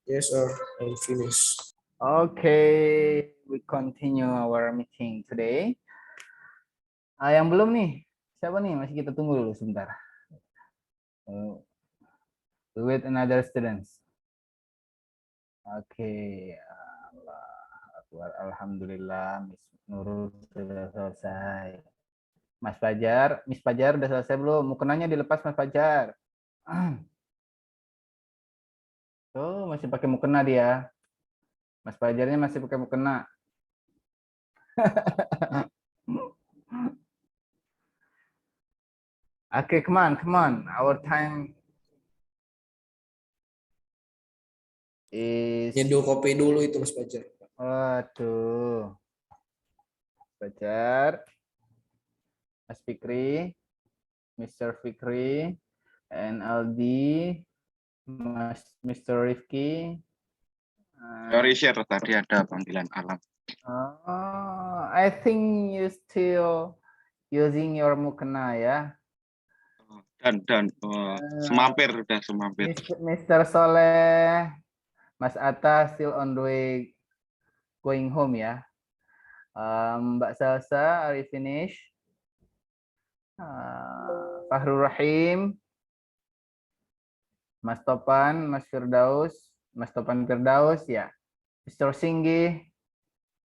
Yes, sir. I'm finished. Okay, we continue our meeting today. Yang belum nih, siapa nih? Masih kita tunggu dulu sebentar. We wait another students. Oke, alhamdulillah, Miss Nurul sudah selesai. Mas Fajar, Miss Fajar udah selesai belum? Mukenanya dilepas Mas Fajar. Tuh, masih pakai mukena dia. Mas Fajarnya masih pakai mukena. Okay, come on. Our time is... Nyeduh kopi dulu itu Mas Fajar. Waduh. Fajar, Mas Fikri, Mr. Fikri, and Aldi, Mr. Rifki. Sorry, share tadi ada panggilan alam. I think you still using your mukena ya. Dan semampir, udah semampir. Mr. Soleh, Mas Atta still on the way going home ya. Mbak Salsa, are you finished? Fahrul Rahim, Mas Topan, Mas Firdaus, Mas Topan Firdaus ya. Mr. Singgi,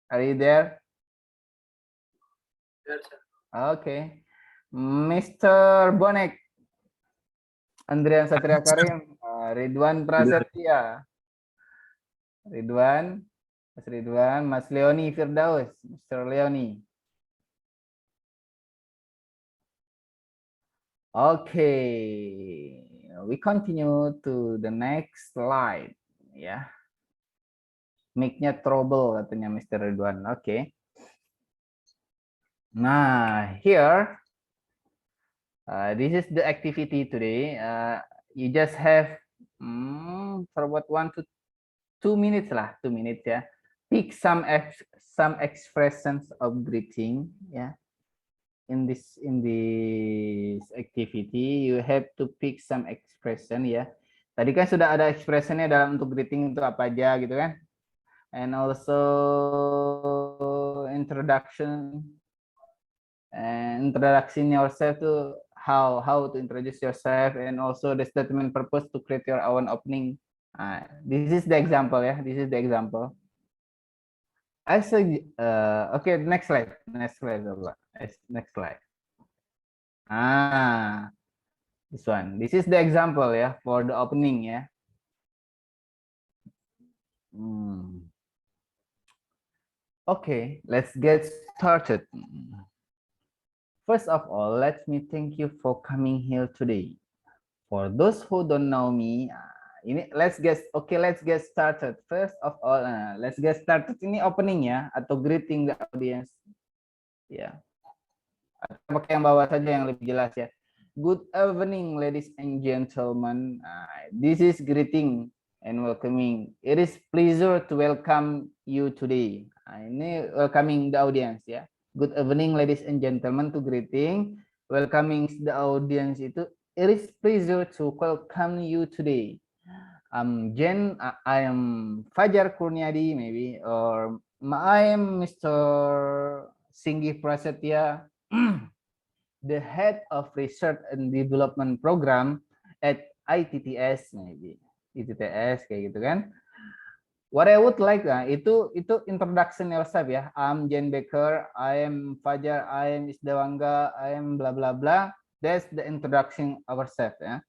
are you there? Yes, Okay. Mr. Bonek, Andrian Satria Karim, Ridwan Prasetya, Ridwan, Mas Ridwan, Mas Leoni Firdaus, Mr. Leoni. Okay, we continue to the next slide. Ya, mic-nya trouble katanya Mr. Ridwan. Oke. Nah, here, this is the activity today. You just have for about 1 to 2 minutes lah, 2 minutes ya. Pick some expressions of greeting ya. In this activity, you have to pick some expression ya. Tadi kan sudah ada expressionnya dalam untuk greeting itu apa aja gitu kan? And also introduction yourself to how to introduce yourself, and also the statement purpose to create your own opening. This is the example ya. This is the example. Okay, next slide. Next slide. This one. This is the example ya for the opening ya. Okay, let's get started. First of all, let me thank you for coming here today. For those who don't know me, let's get started. First of all, let's get started. Ini opening ya, atau greeting the audience. Ya. Atau pakai yang bawah saja yang lebih jelas ya. Good evening, ladies and gentlemen. This is greeting and welcoming. It is pleasure to welcome you today. Ini welcoming the audience ya. Good evening, ladies and gentlemen, to greeting, welcoming the audience itu. It is pleasure to welcome you today. Jen, I am Fajar Kurniadi, maybe, or I am Mr. Singgi Prasetya, the head of research and development program at ITTS, maybe ITTS kayak gitu kan. What I would like itu introduction yourself ya. I'm Jen Baker, I am Fajar, I am Isdawangga, I am blah blah blah. That's the introduction ourselves ya.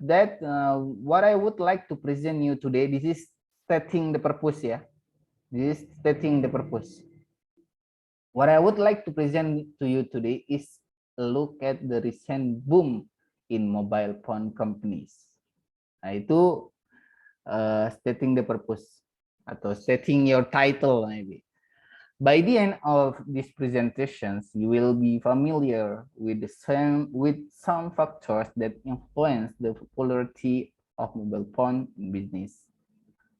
That what I would like to present you today. This is stating the purpose ya. This is stating the purpose. What I would like to present to you today is a look at the recent boom in mobile phone companies. Nah, itu stating the purpose atau stating your title maybe. By the end of these presentations, you will be familiar with some factors that influence the popularity of mobile phone business.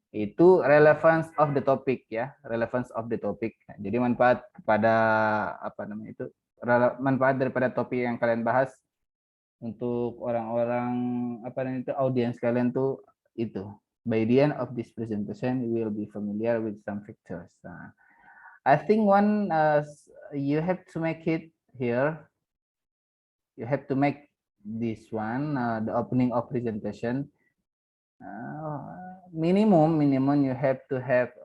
Itu relevance of the topic ya, relevance of the topic. Jadi manfaat kepada manfaat daripada topik yang kalian bahas untuk orang-orang apa namanya itu audiens kalian tuh itu. By the end of this presentation, you will be familiar with some pictures. Nah, I think one you have to make it here. You have to make this one the opening of presentation. Minimum you have to have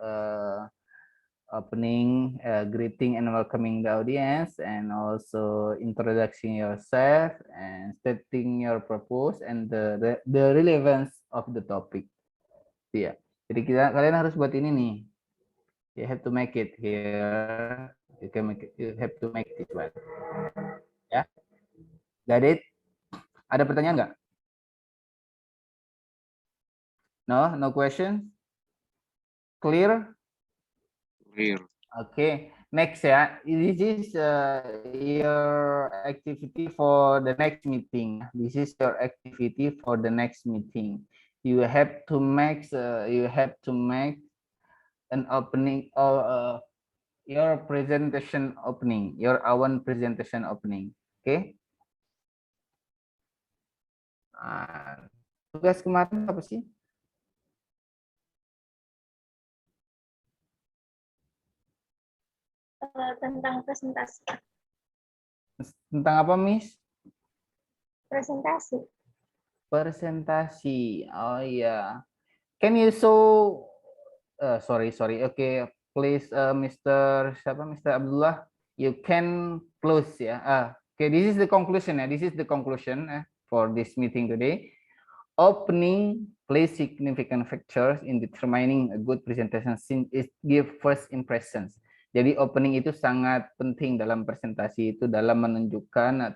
opening, greeting and welcoming the audience, and also introducing yourself and stating your purpose and the relevance of the topic. Ya, jadi kalian harus buat ini nih. You have to make it here. You have to make this one. Ya, got it? Ada pertanyaan nggak? No question? Clear? Clear. Okay, next ya. This is your activity for the next meeting. This is your activity for the next meeting. You have to make an opening or your presentation opening, your own presentation opening. Okay. Tugas kemarin apa sih? Tentang presentasi. Tentang apa, Miss? Presentasi. Presentasi. Oh iya. Can you show sorry. Okay, please Mr. Abdullah, you can close ya. Okay, this is the conclusion ya. This is the conclusion for this meeting today. Opening plays significant factors in determining a good presentation since it give first impressions. Jadi opening itu sangat penting dalam presentasi itu dalam menunjukkan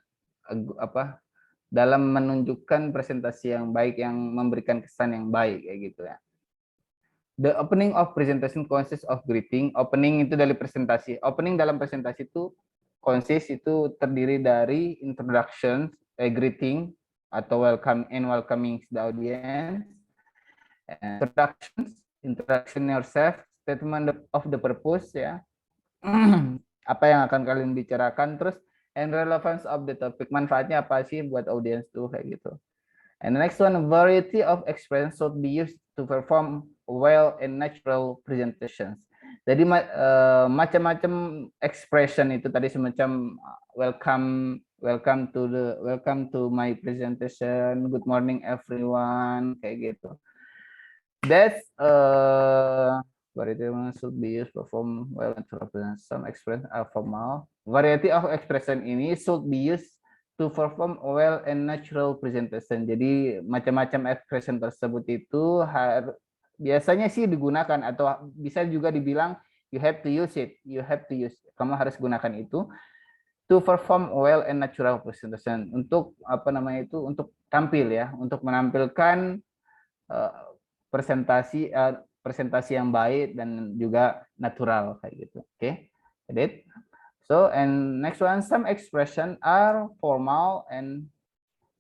dalam menunjukkan presentasi yang baik yang memberikan kesan yang baik kayak gitu ya. The opening of presentation consists of greeting. Opening itu dari presentasi. Opening dalam presentasi itu terdiri dari introduction, greeting atau welcoming the audience, introduction yourself, statement of the purpose ya. Apa yang akan kalian bicarakan, terus and relevance of the topic, manfaatnya apa sih buat audience tuh kayak gitu. And the next one, variety of expressions should be used to perform well in natural presentations. Jadi macam-macam expression itu tadi semacam welcome to my presentation, good morning everyone kayak gitu. That's variety should be used to perform well and to represent some expression are formal. Variety of expression ini should be used to perform well and natural presentation. Jadi macam-macam expression tersebut itu biasanya sih digunakan atau bisa juga dibilang you have to use it. Kamu harus gunakan itu to perform well and natural presentation. Untuk untuk tampil ya, untuk menampilkan presentasi yang baik dan juga natural kayak gitu. Oke. Okay? So and next one, some expression are formal and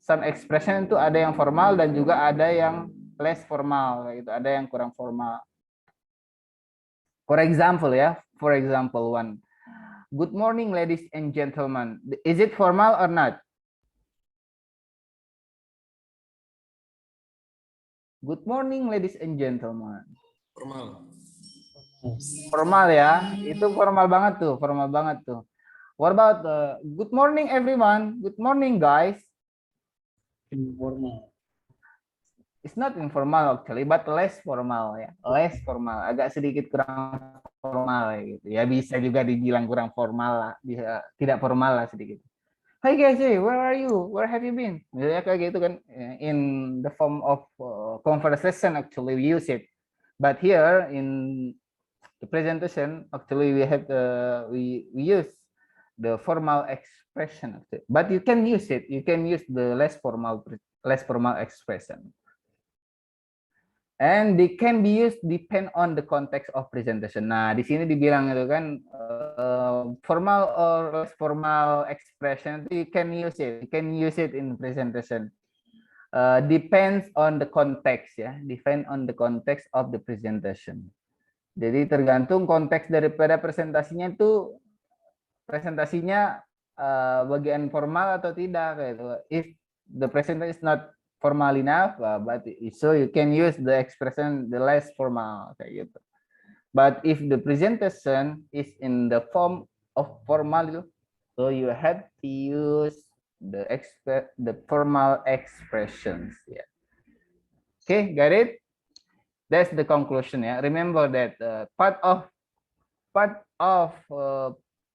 some expression itu ada yang formal dan juga ada yang less formal kayak gitu. Ada yang kurang formal. For example one. Good morning ladies and gentlemen. Is it formal or not? Good morning ladies and gentlemen. Formal ya, itu formal banget tuh. What about good morning everyone, good morning guys? Informal. It's not informal actually, but less formal ya, agak sedikit kurang formal gitu. Ya bisa juga dibilang kurang formal lah, bisa tidak formal lah sedikit. Hi guys, where are you? Where have you been? Ya kayak gitu kan, in the form of conversation actually we use it. But here in the presentation, actually we have we use the formal expression. But you can use it. You can use the less formal expression. And they can be used depend on the context of presentation. Nah, di sini dibilang itu kan formal or less formal expression, you can use it. You can use it in presentation. Depends on the context ya. Depend on the context of the presentation. Jadi tergantung konteks daripada presentasinya itu bagian formal atau tidak gitu. If the present is not formal enough, but so you can use the expression the less formal kayak gitu. But if the presentation is in the form of formal, so you have to use the formal expressions. Yeah. Okay, got it? That's the conclusion. Yeah. Remember that part of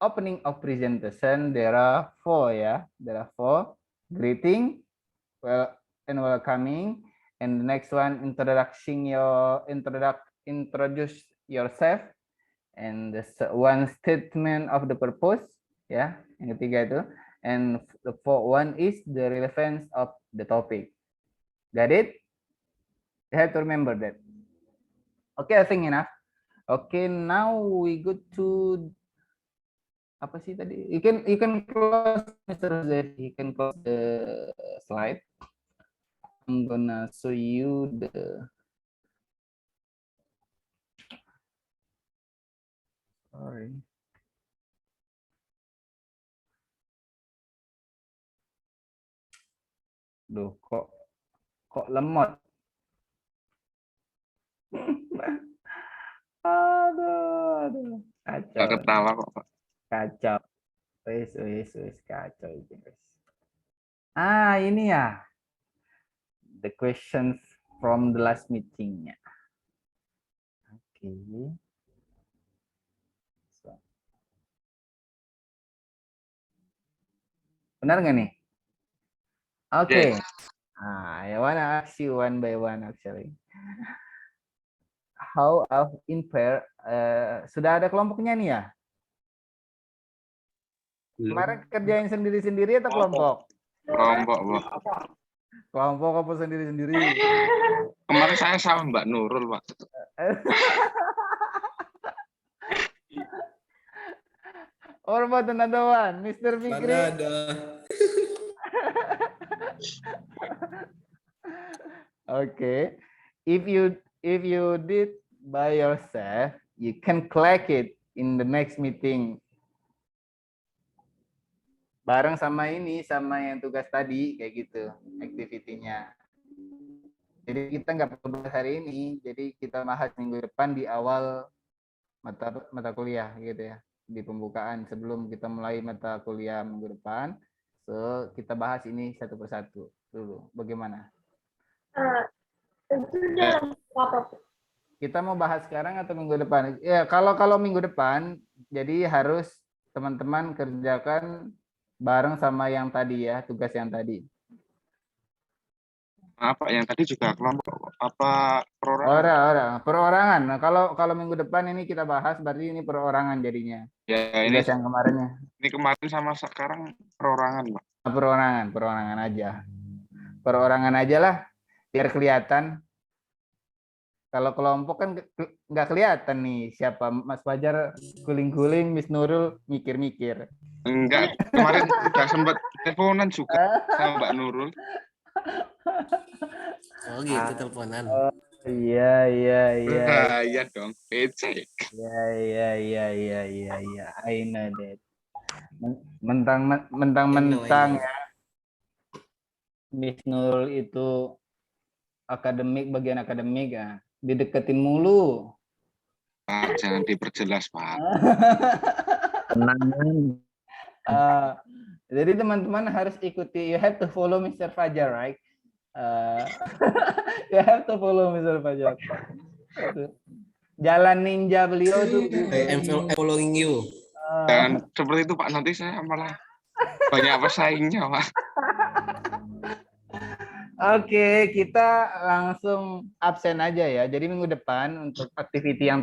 opening of presentation there are 4. Yeah, there are 4: greeting, and welcoming, and the next one introduce yourself, and the one statement of the purpose. Ya, yang ketiga itu, and the fourth one is the relevance of the topic. Got it? You have to remember that. Okay, I think enough. Okay, now we go to apa sih tadi? You can close, Mr. Zev. You can close the slide. I'm gonna show you the. Sorry. Duh, kok lemot. Aduh. Kacau. Nggak ketawa kok, Pak. Kacau. Wis, kacau itu, guys. Ini ya. The questions from the last meeting-nya. Oke. Benar nggak nih? Oke. Yes. I wanna ask you one by one actually. How of in pair? Sudah ada kelompoknya nih ya? Kemarin kerjain sendiri-sendiri atau kelompok? Kelompok, Pak. Kelompok apa sendiri-sendiri? Kemarin saya sama Mbak Nurul, Pak. Or about another one, Mr. Fikri? Mana ada? Okay. If you did by yourself, you can collect it in the next meeting. Bareng sama yang tugas tadi kayak gitu, activity-nya. Jadi kita nggak perlu bahas hari ini, jadi kita bahas minggu depan di awal mata kuliah gitu ya, di pembukaan sebelum kita mulai mata kuliah minggu depan. So kita bahas ini satu persatu dulu. Bagaimana? Itu dalam apa? Kita mau bahas sekarang atau minggu depan? Ya kalau minggu depan, jadi harus teman-teman kerjakan bareng sama yang tadi ya, tugas yang tadi. Apa yang tadi juga kelompok apa perorangan? Orang perorangan. Nah, kalau minggu depan ini kita bahas berarti ini perorangan jadinya. Ya ini Tugas yang kemarinnya. ini kemarin sama sekarang perorangan, Pak. Perorangan aja. Perorangan aja lah biar kelihatan. Kalau kelompok kan nggak kelihatan nih siapa. Mas Fajar guling-guling, Miss Nurul mikir-mikir. Enggak, kemarin udah sempat teleponan juga sama Mbak Nurul. Oh gitu teleponan. Iya. Iya dong, PC. Iya. I know that. Mentang-mentang ya. Miss Nurul itu bagian akademik ya. Dideketin mulu. Pak, jangan diperjelas, Pak. Tenang. Jadi teman-teman harus ikuti. You have to follow Mr. Fajar, right? You have to follow Mr. Fajar. Jalan ninja beliau tuh. I'm following you. Jangan seperti itu, Pak. Nanti saya malah banyak pesaingnya, Pak. Oke, kita langsung absen aja ya. Jadi minggu depan untuk activity yang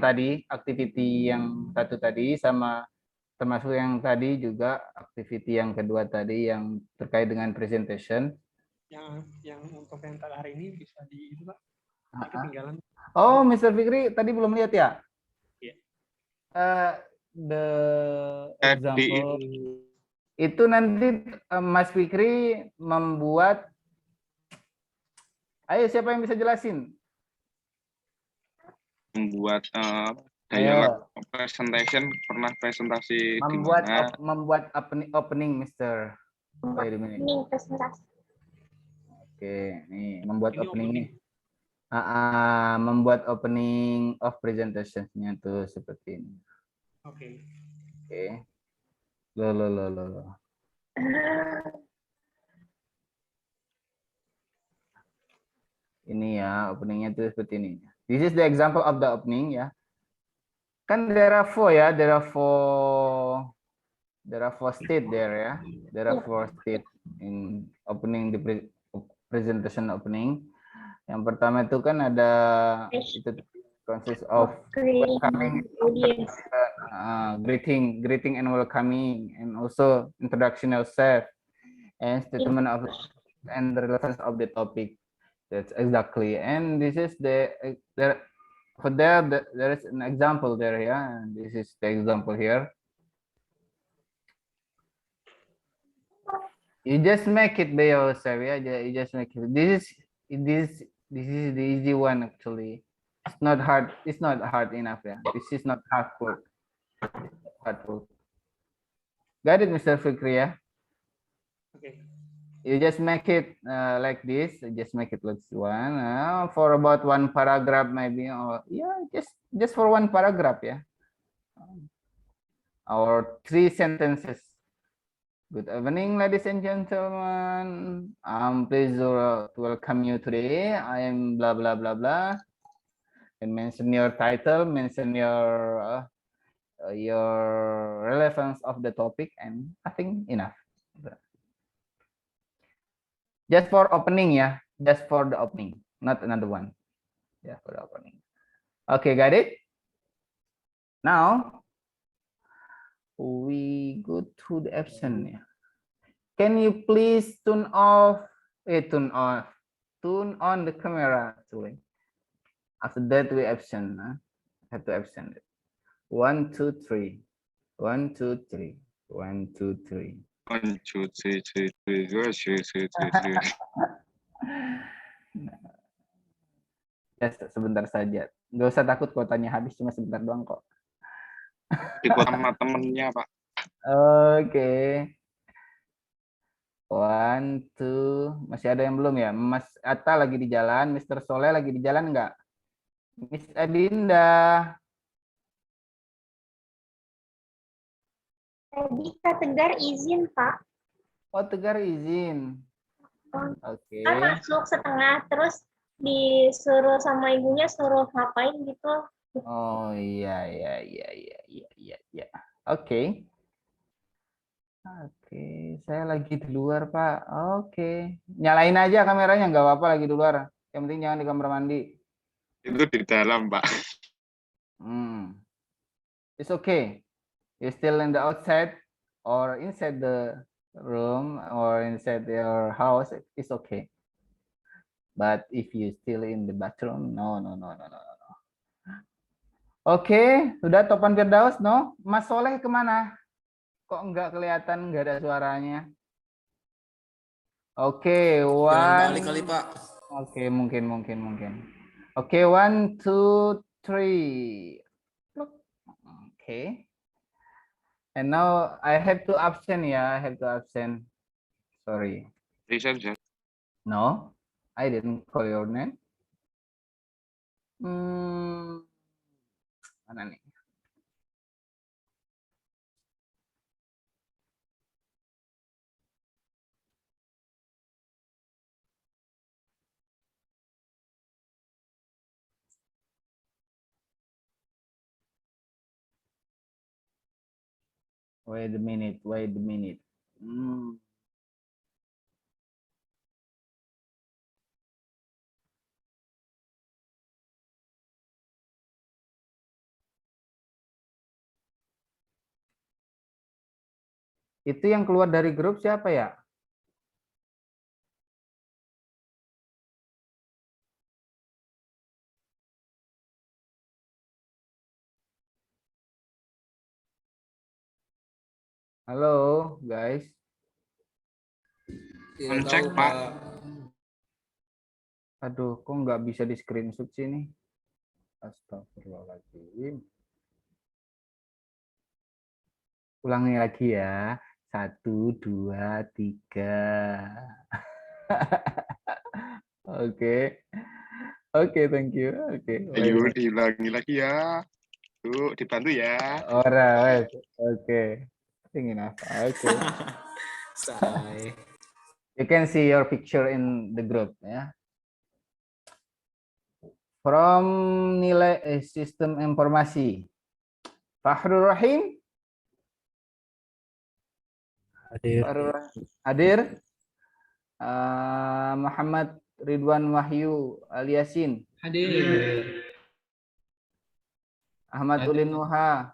satu tadi sama termasuk yang tadi juga activity yang kedua tadi yang terkait dengan presentation. Yang untuk yang hari ini bisa di itu, Pak. Ketinggalan. Oh, Mr. Fikri tadi belum lihat ya? Iya. The example itu nanti Mas Fikri membuat. Ayo, siapa yang bisa jelasin? Membuat dialog presentation, pernah presentasi di mana? Membuat opening, Mr. Wait a minute. Ini presentasi. Oke, nih membuat Ini opening nih. opening. Membuat opening of presentation-nya tuh seperti ini. Oke. Oke. Lo. Ini ya, openingnya tuh seperti ini. This is the example of the opening ya. Kan there are four ya, there are four state there ya. There are four state in opening the presentation opening. Yang pertama itu kan ada itu consist of welcoming, Audience. greeting and welcoming, and also introduction of self and statement of and the relevance of the topic. That's exactly. And this is there is an example there. Yeah, this is the example here. You just make it by yourself. Yeah, you just make it. This is the easy one actually. It's not hard. It's not hard enough. Yeah, this is not hard work. Hard work. Got it, Mr. Fikri? Yeah. Oke. You just make it like this. Just make it like one for about one paragraph maybe. Or yeah, just for one paragraph. Yeah. Or 3 sentences. Good evening, ladies and gentlemen. I'm pleased to welcome you today. I am blah blah blah blah. And mention your title, mention your relevance of the topic, and I think enough. Just for opening ya, just for the opening, not another one. Yeah, for the opening. Okay, got it? Now we go to the option. Can you please turn on the camera actually. After that we option. Have to option it. 1, 2, 3. 1, 2, 3. 1, 2, 3. 1, 2, 3, 3, 3, 3. Ya, sebentar saja. Nggak usah takut kuotanya habis, cuma sebentar doang kok. Di kota sama temennya, Pak. Oke. 1, 2. Masih ada yang belum ya? Mas Atta lagi di jalan, Mr. Soleh lagi di jalan nggak? Miss Adinda. Tadi Kak Tegar izin, Pak. Oh, Tegar izin. Oke. Kan masuk setengah, terus disuruh sama ibunya suruh ngapain gitu. Oh iya. Oke. Oke, saya lagi di luar, Pak. Oke. Nyalain aja kameranya, nggak apa-apa lagi di luar. Yang penting jangan di kamar mandi. Itu di dalam, Pak. It's okay. You're still in the outside or inside the room or inside your house, it's okay. But if you still in the bathroom, no. Oke, sudah Topan Firdaus, no? Mas Soleh kemana? Kok nggak kelihatan, nggak ada suaranya? Oke, Jalan balik kali, Pak. Oke, mungkin. Oke, 1, 2, 3. Oke. And now I have to absent ya. I have to absent. Sorry. Bisa. No, I didn't call your name. Mana nih? Wait a minute. Itu yang keluar dari grup siapa ya? Halo, guys. Tidak Cek, tahu, Pak. Aduh, kok nggak bisa di screenshot sini? Astagfirullahaladzim. Ulangi lagi ya. 1, 2, 3. Oke. Oke, thank you. Oke. Ayo diulangi lagi ya. Tuh, dibantu ya. Alright. Oke. Ingin apa? Oke. Say. You can see your picture in the group ya. From nilai sistem informasi. Fahrul Rahim Hadir. hadir. Muhammad Ridwan Wahyu Aliasin. Hadir. Ahmad Ulin Nuha.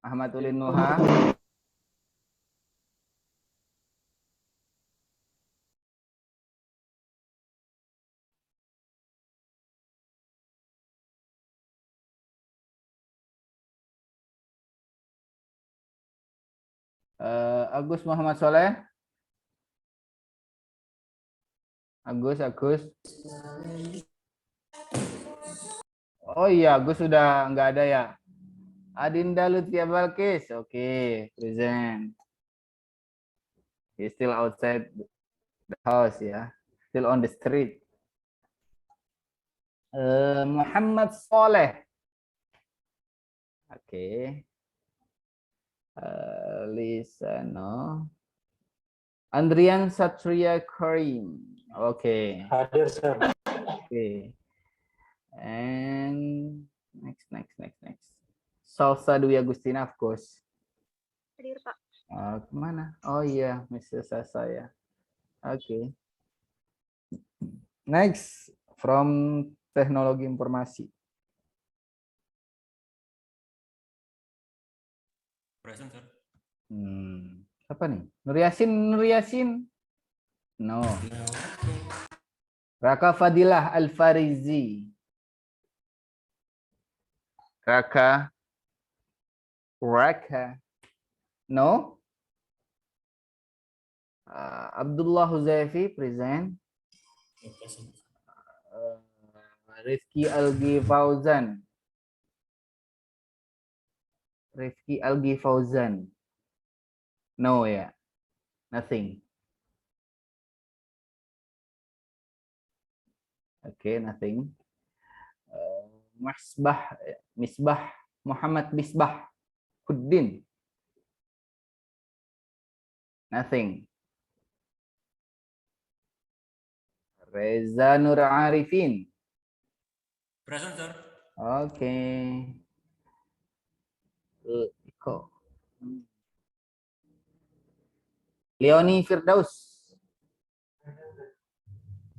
Ahmad Ulin Nuha. Agus Muhammad Soleh. Agus. Oh iya, Agus sudah nggak ada ya. Adinda Lutfia Balkis. Oke, present. He's still outside the house ya. Still on the street. Muhammad Soleh. Oke. Lisa, no. Andrian Satria Karim. Oke. Hadir, Sir. Oke. And next. Salsa Dwi Agustina, of course. Hadir, Pak. Kemana? Oh iya, Mrs. Sasa ya. Oke. Next, from teknologi informasi. Present, Sir. Apa nih? Nur Yasin? No. Raka Fadilah Al-Farizi. Raka. No. Abdullah Huzaifi, present. Rifki Algi Fauzan. No ya. Nothing. Okay, nothing. Misbah Muhammad Misbah Huddin. Nothing. Reza Nur Arifin. Present, Sir. Okay. Iko. Leoni Firdaus.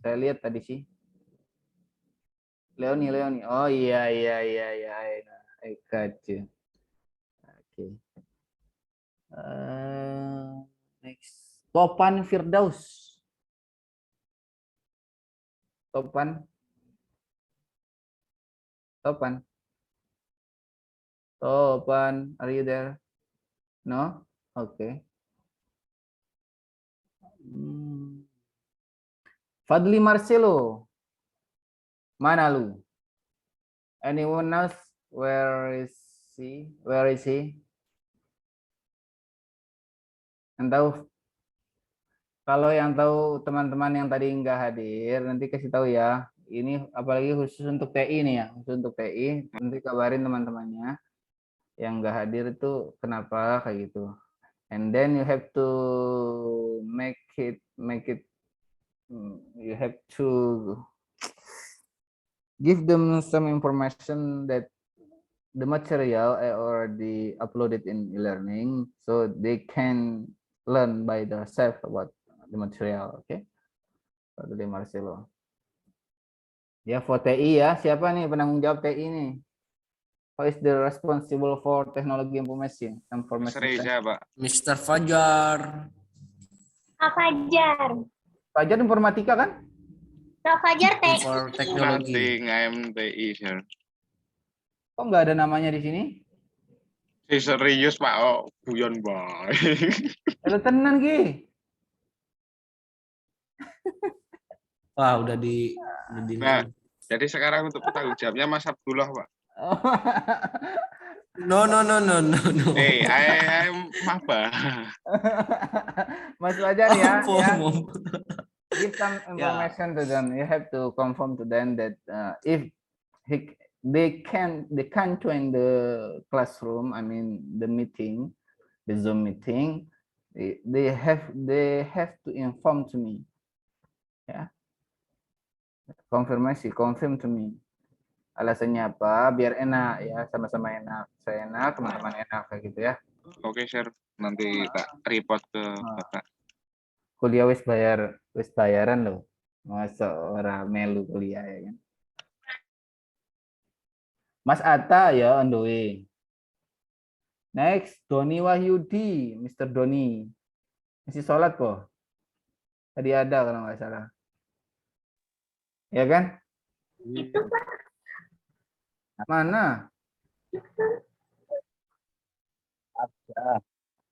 Saya lihat tadi sih. Leoni. Oh iya. I got you. Okay. Next. Topan Firdaus. Topan, are you there? No? Okay. Fadli Marcelo. Mana lu? Anyone else? Where is he? Yang tahu? Kalau yang tahu teman-teman yang tadi nggak hadir, nanti kasih tahu ya. Ini apalagi khusus untuk TI nih ya, khusus untuk TI. Nanti kabarin teman-temannya yang nggak hadir itu kenapa kayak gitu. And then you have to make it. You have to give them some information that the material already uploaded in e-learning, so they can learn by themselves about the material. Okay, Fadli Marcelo. Ya, for TI ya, siapa nih penanggung jawab TI nih? Who is the responsible for teknologi informasi? Reza, Pak. Mr. Fajar. Fajar. Fajar informatika kan? Fajar TI. For teknologi. Nothing, I'm TI, Sir. Kok nggak ada namanya di sini? Serius, Pak. Oh, guyon bae. Kalau tenan Ki. Wah, udah di Nah, jadi sekarang untuk tanggung jawabnya Mas Abdullah, Pak. No, no, no, no, no, no. Hey, I'm maba. Mas Fajar ya, Apa, ya. Mom? Give some Ya. information to them. You have to confirm to them that if they can't join the classroom, I mean the meeting, the Zoom meeting, they have to inform to me. Ya. Confirm to me. Alasannya apa? Biar enak ya, sama-sama enak. Saya enak, teman-teman enak kayak gitu ya. Oke, sir. Nanti tak report ke Bapak. Kuliah wis bayaran loh. Masa orang melu kuliah ya kan. Mas Atta ya on the way. Next, Doni Wahyudi, Mr. Doni. Masih sholat kok. Tadi ada kalau nggak salah. Ya kan? Itu Pak. Mana?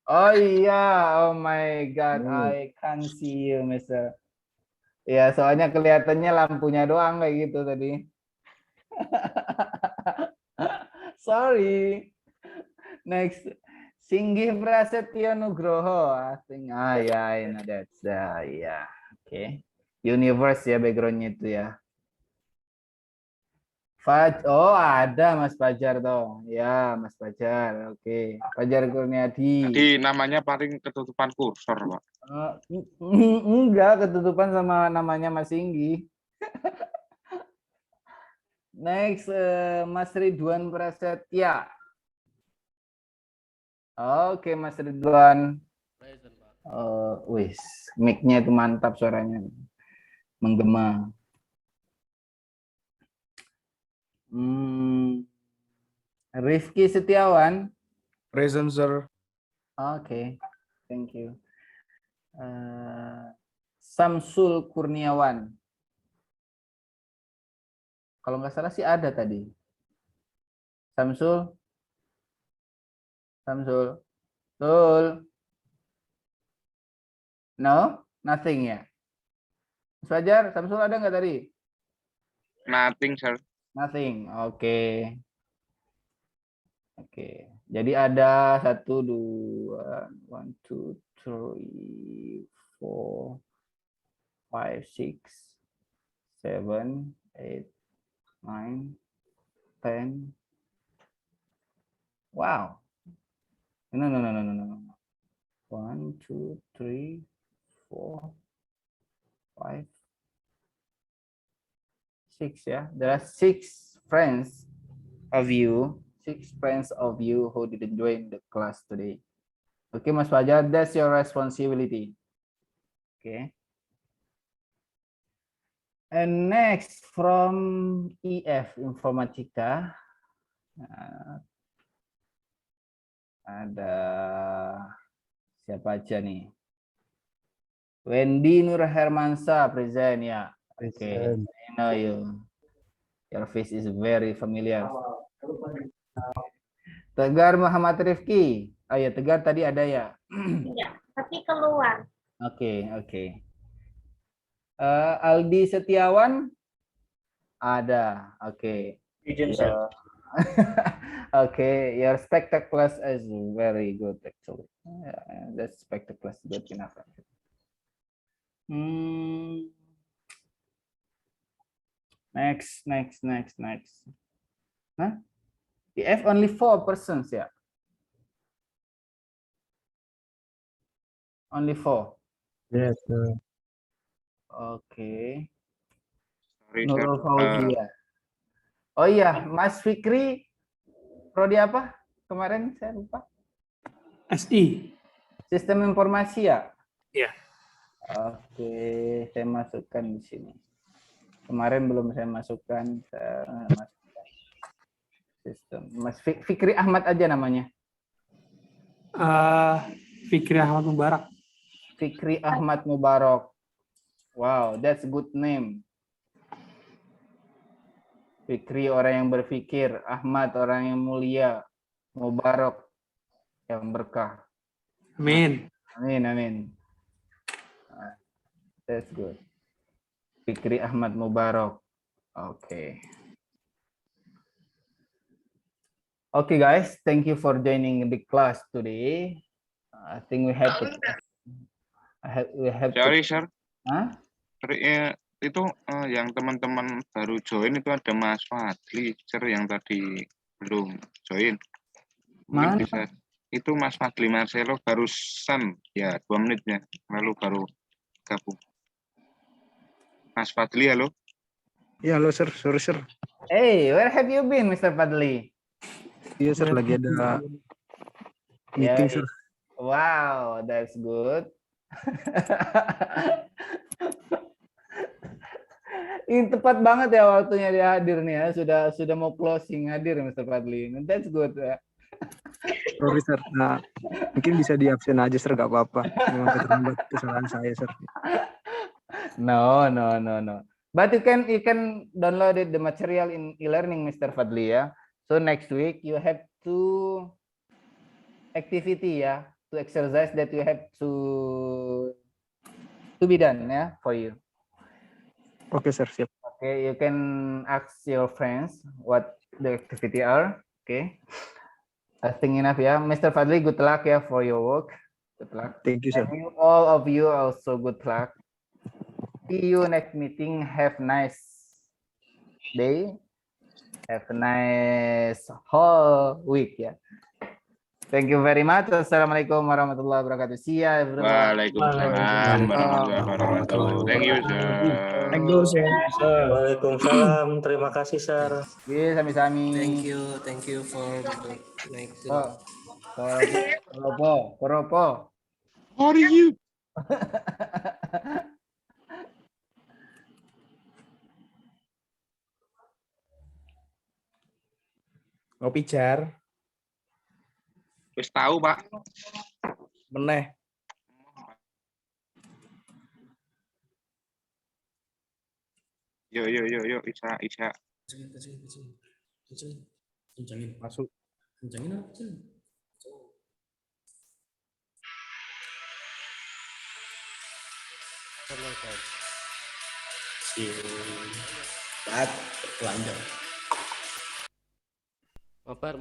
Oh iya, oh my God, I can't see you, Mr. Ya, soalnya kelihatannya lampunya doang kayak gitu tadi. Sorry. Next, Singgih Prasetyo Nugroho. I think, yeah, I know that's yeah, okay. Universe ya backgroundnya itu ya. Oh ada Mas Fajar toh, ya Mas Fajar, oke. Fajar Kurniadi. Jadi namanya paling ketutupan kursor, Pak. Enggak ketutupan sama namanya Mas Singgi. Next, Mas Ridwan Prasetya. Oke, Mas Ridwan. Wis, mic-nya itu mantap suaranya. Menggema. Rifki Setiawan. Present, sir. Oke, thank you. Samsul Kurniawan. Kalau nggak salah sih ada tadi. Samsul. No, nothing ya. Mas Fajar, Samsul ada nggak tadi? Nothing, sir. Nothing. Oke. Jadi ada 1, 2, 1, 2, 3, 4, 5, 6, 7, 8, 9, 10. Wow. No. 1, 2, 3, 4, 5, 6 ya. There are 6 friends of you who didn't join the class today. Okay, Mas Fajar, that's your responsibility. Okay. And next from EF Informatika, ada siapa aja nih? Wendy Nur Hermansa present ya. Okay, I know you. Your face is very familiar. Tegar Muhammad Rifki. Oh ya, Tegar tadi ada ya. Ya, tapi keluar. Oke. Aldi Setiawan ada. Oke. Okay, your spectacles is very good actually. That spectacles good enough. Next. Huh? PF only 4 persons ya. Only 4. Yes, sir. Oke. Sorry, sir. Nurul Fauzia. Oh iya, Mas Fikri prodi apa? Kemarin saya lupa. SI. Sistem informasi ya? Iya. Oke, saya masukkan di sini. Kemarin belum saya masukkan. Sistem. Mas Fikri Ahmad aja namanya. Fikri Ahmad Mubarak. Fikri Ahmad Mubarak. Wow, that's good name. Fikri orang yang berpikir, Ahmad orang yang mulia, Mubarak yang berkah. Amin. Amin. That's good. Fikri Ahmad Mubarak. Oke. Okay, guys, thank you for joining the class today. I think we have to. We have to. Sorry, sir. Huh? Sorry, itu yang teman-teman baru join itu ada Mas Fadli, sir, yang tadi belum join. Mungkin Mana? bisa. Itu Mas Fadli Marcelo barusan, ya 2 menitnya, lalu baru gabung. Mas Fadli, halo. Ya, halo sir, sorry sir. Hey, where have you been, Mr. Fadli? Iya sir, lagi ada meeting sir. Wow, that's good. Ini tepat banget ya waktunya dia hadir nih ya. Sudah mau closing hadir Mr. Fadli. That's good ya. Sorry sir. Nah, mungkin bisa di absen aja sir, gak apa-apa. Memang keterlambat kesalahan saya sir. No. But you can download the material in e-learning, Mr. Fadli ya. So next week you have two activity ya, to exercise that you have to be done ya for you. Oke sir, siap. Okay, you can ask your friends what the activity are. Okay. I think enough ya. Mr. Fadli, good luck ya for your work. Good luck. Thank you sir. And all of you also good luck. See you next meeting. Have nice day. Have a nice whole week ya. Thank you very much. Assalamualaikum warahmatullahi wabarakatuh. See ya everyone. Waalaikumsalam warahmatullahi wabarakatuh. Thank you, sir. Thank you sir. Waalaikumsalam. Terima kasih, sir. Yes, sami-sami. Thank you for the next. Koropo. How are you? Ngopi jar. Wis tahu, Pak. Meneh. Yo, Isa. Kencangin. Masuk. Kencangin apa kecil? Saat telanjang. Mapar.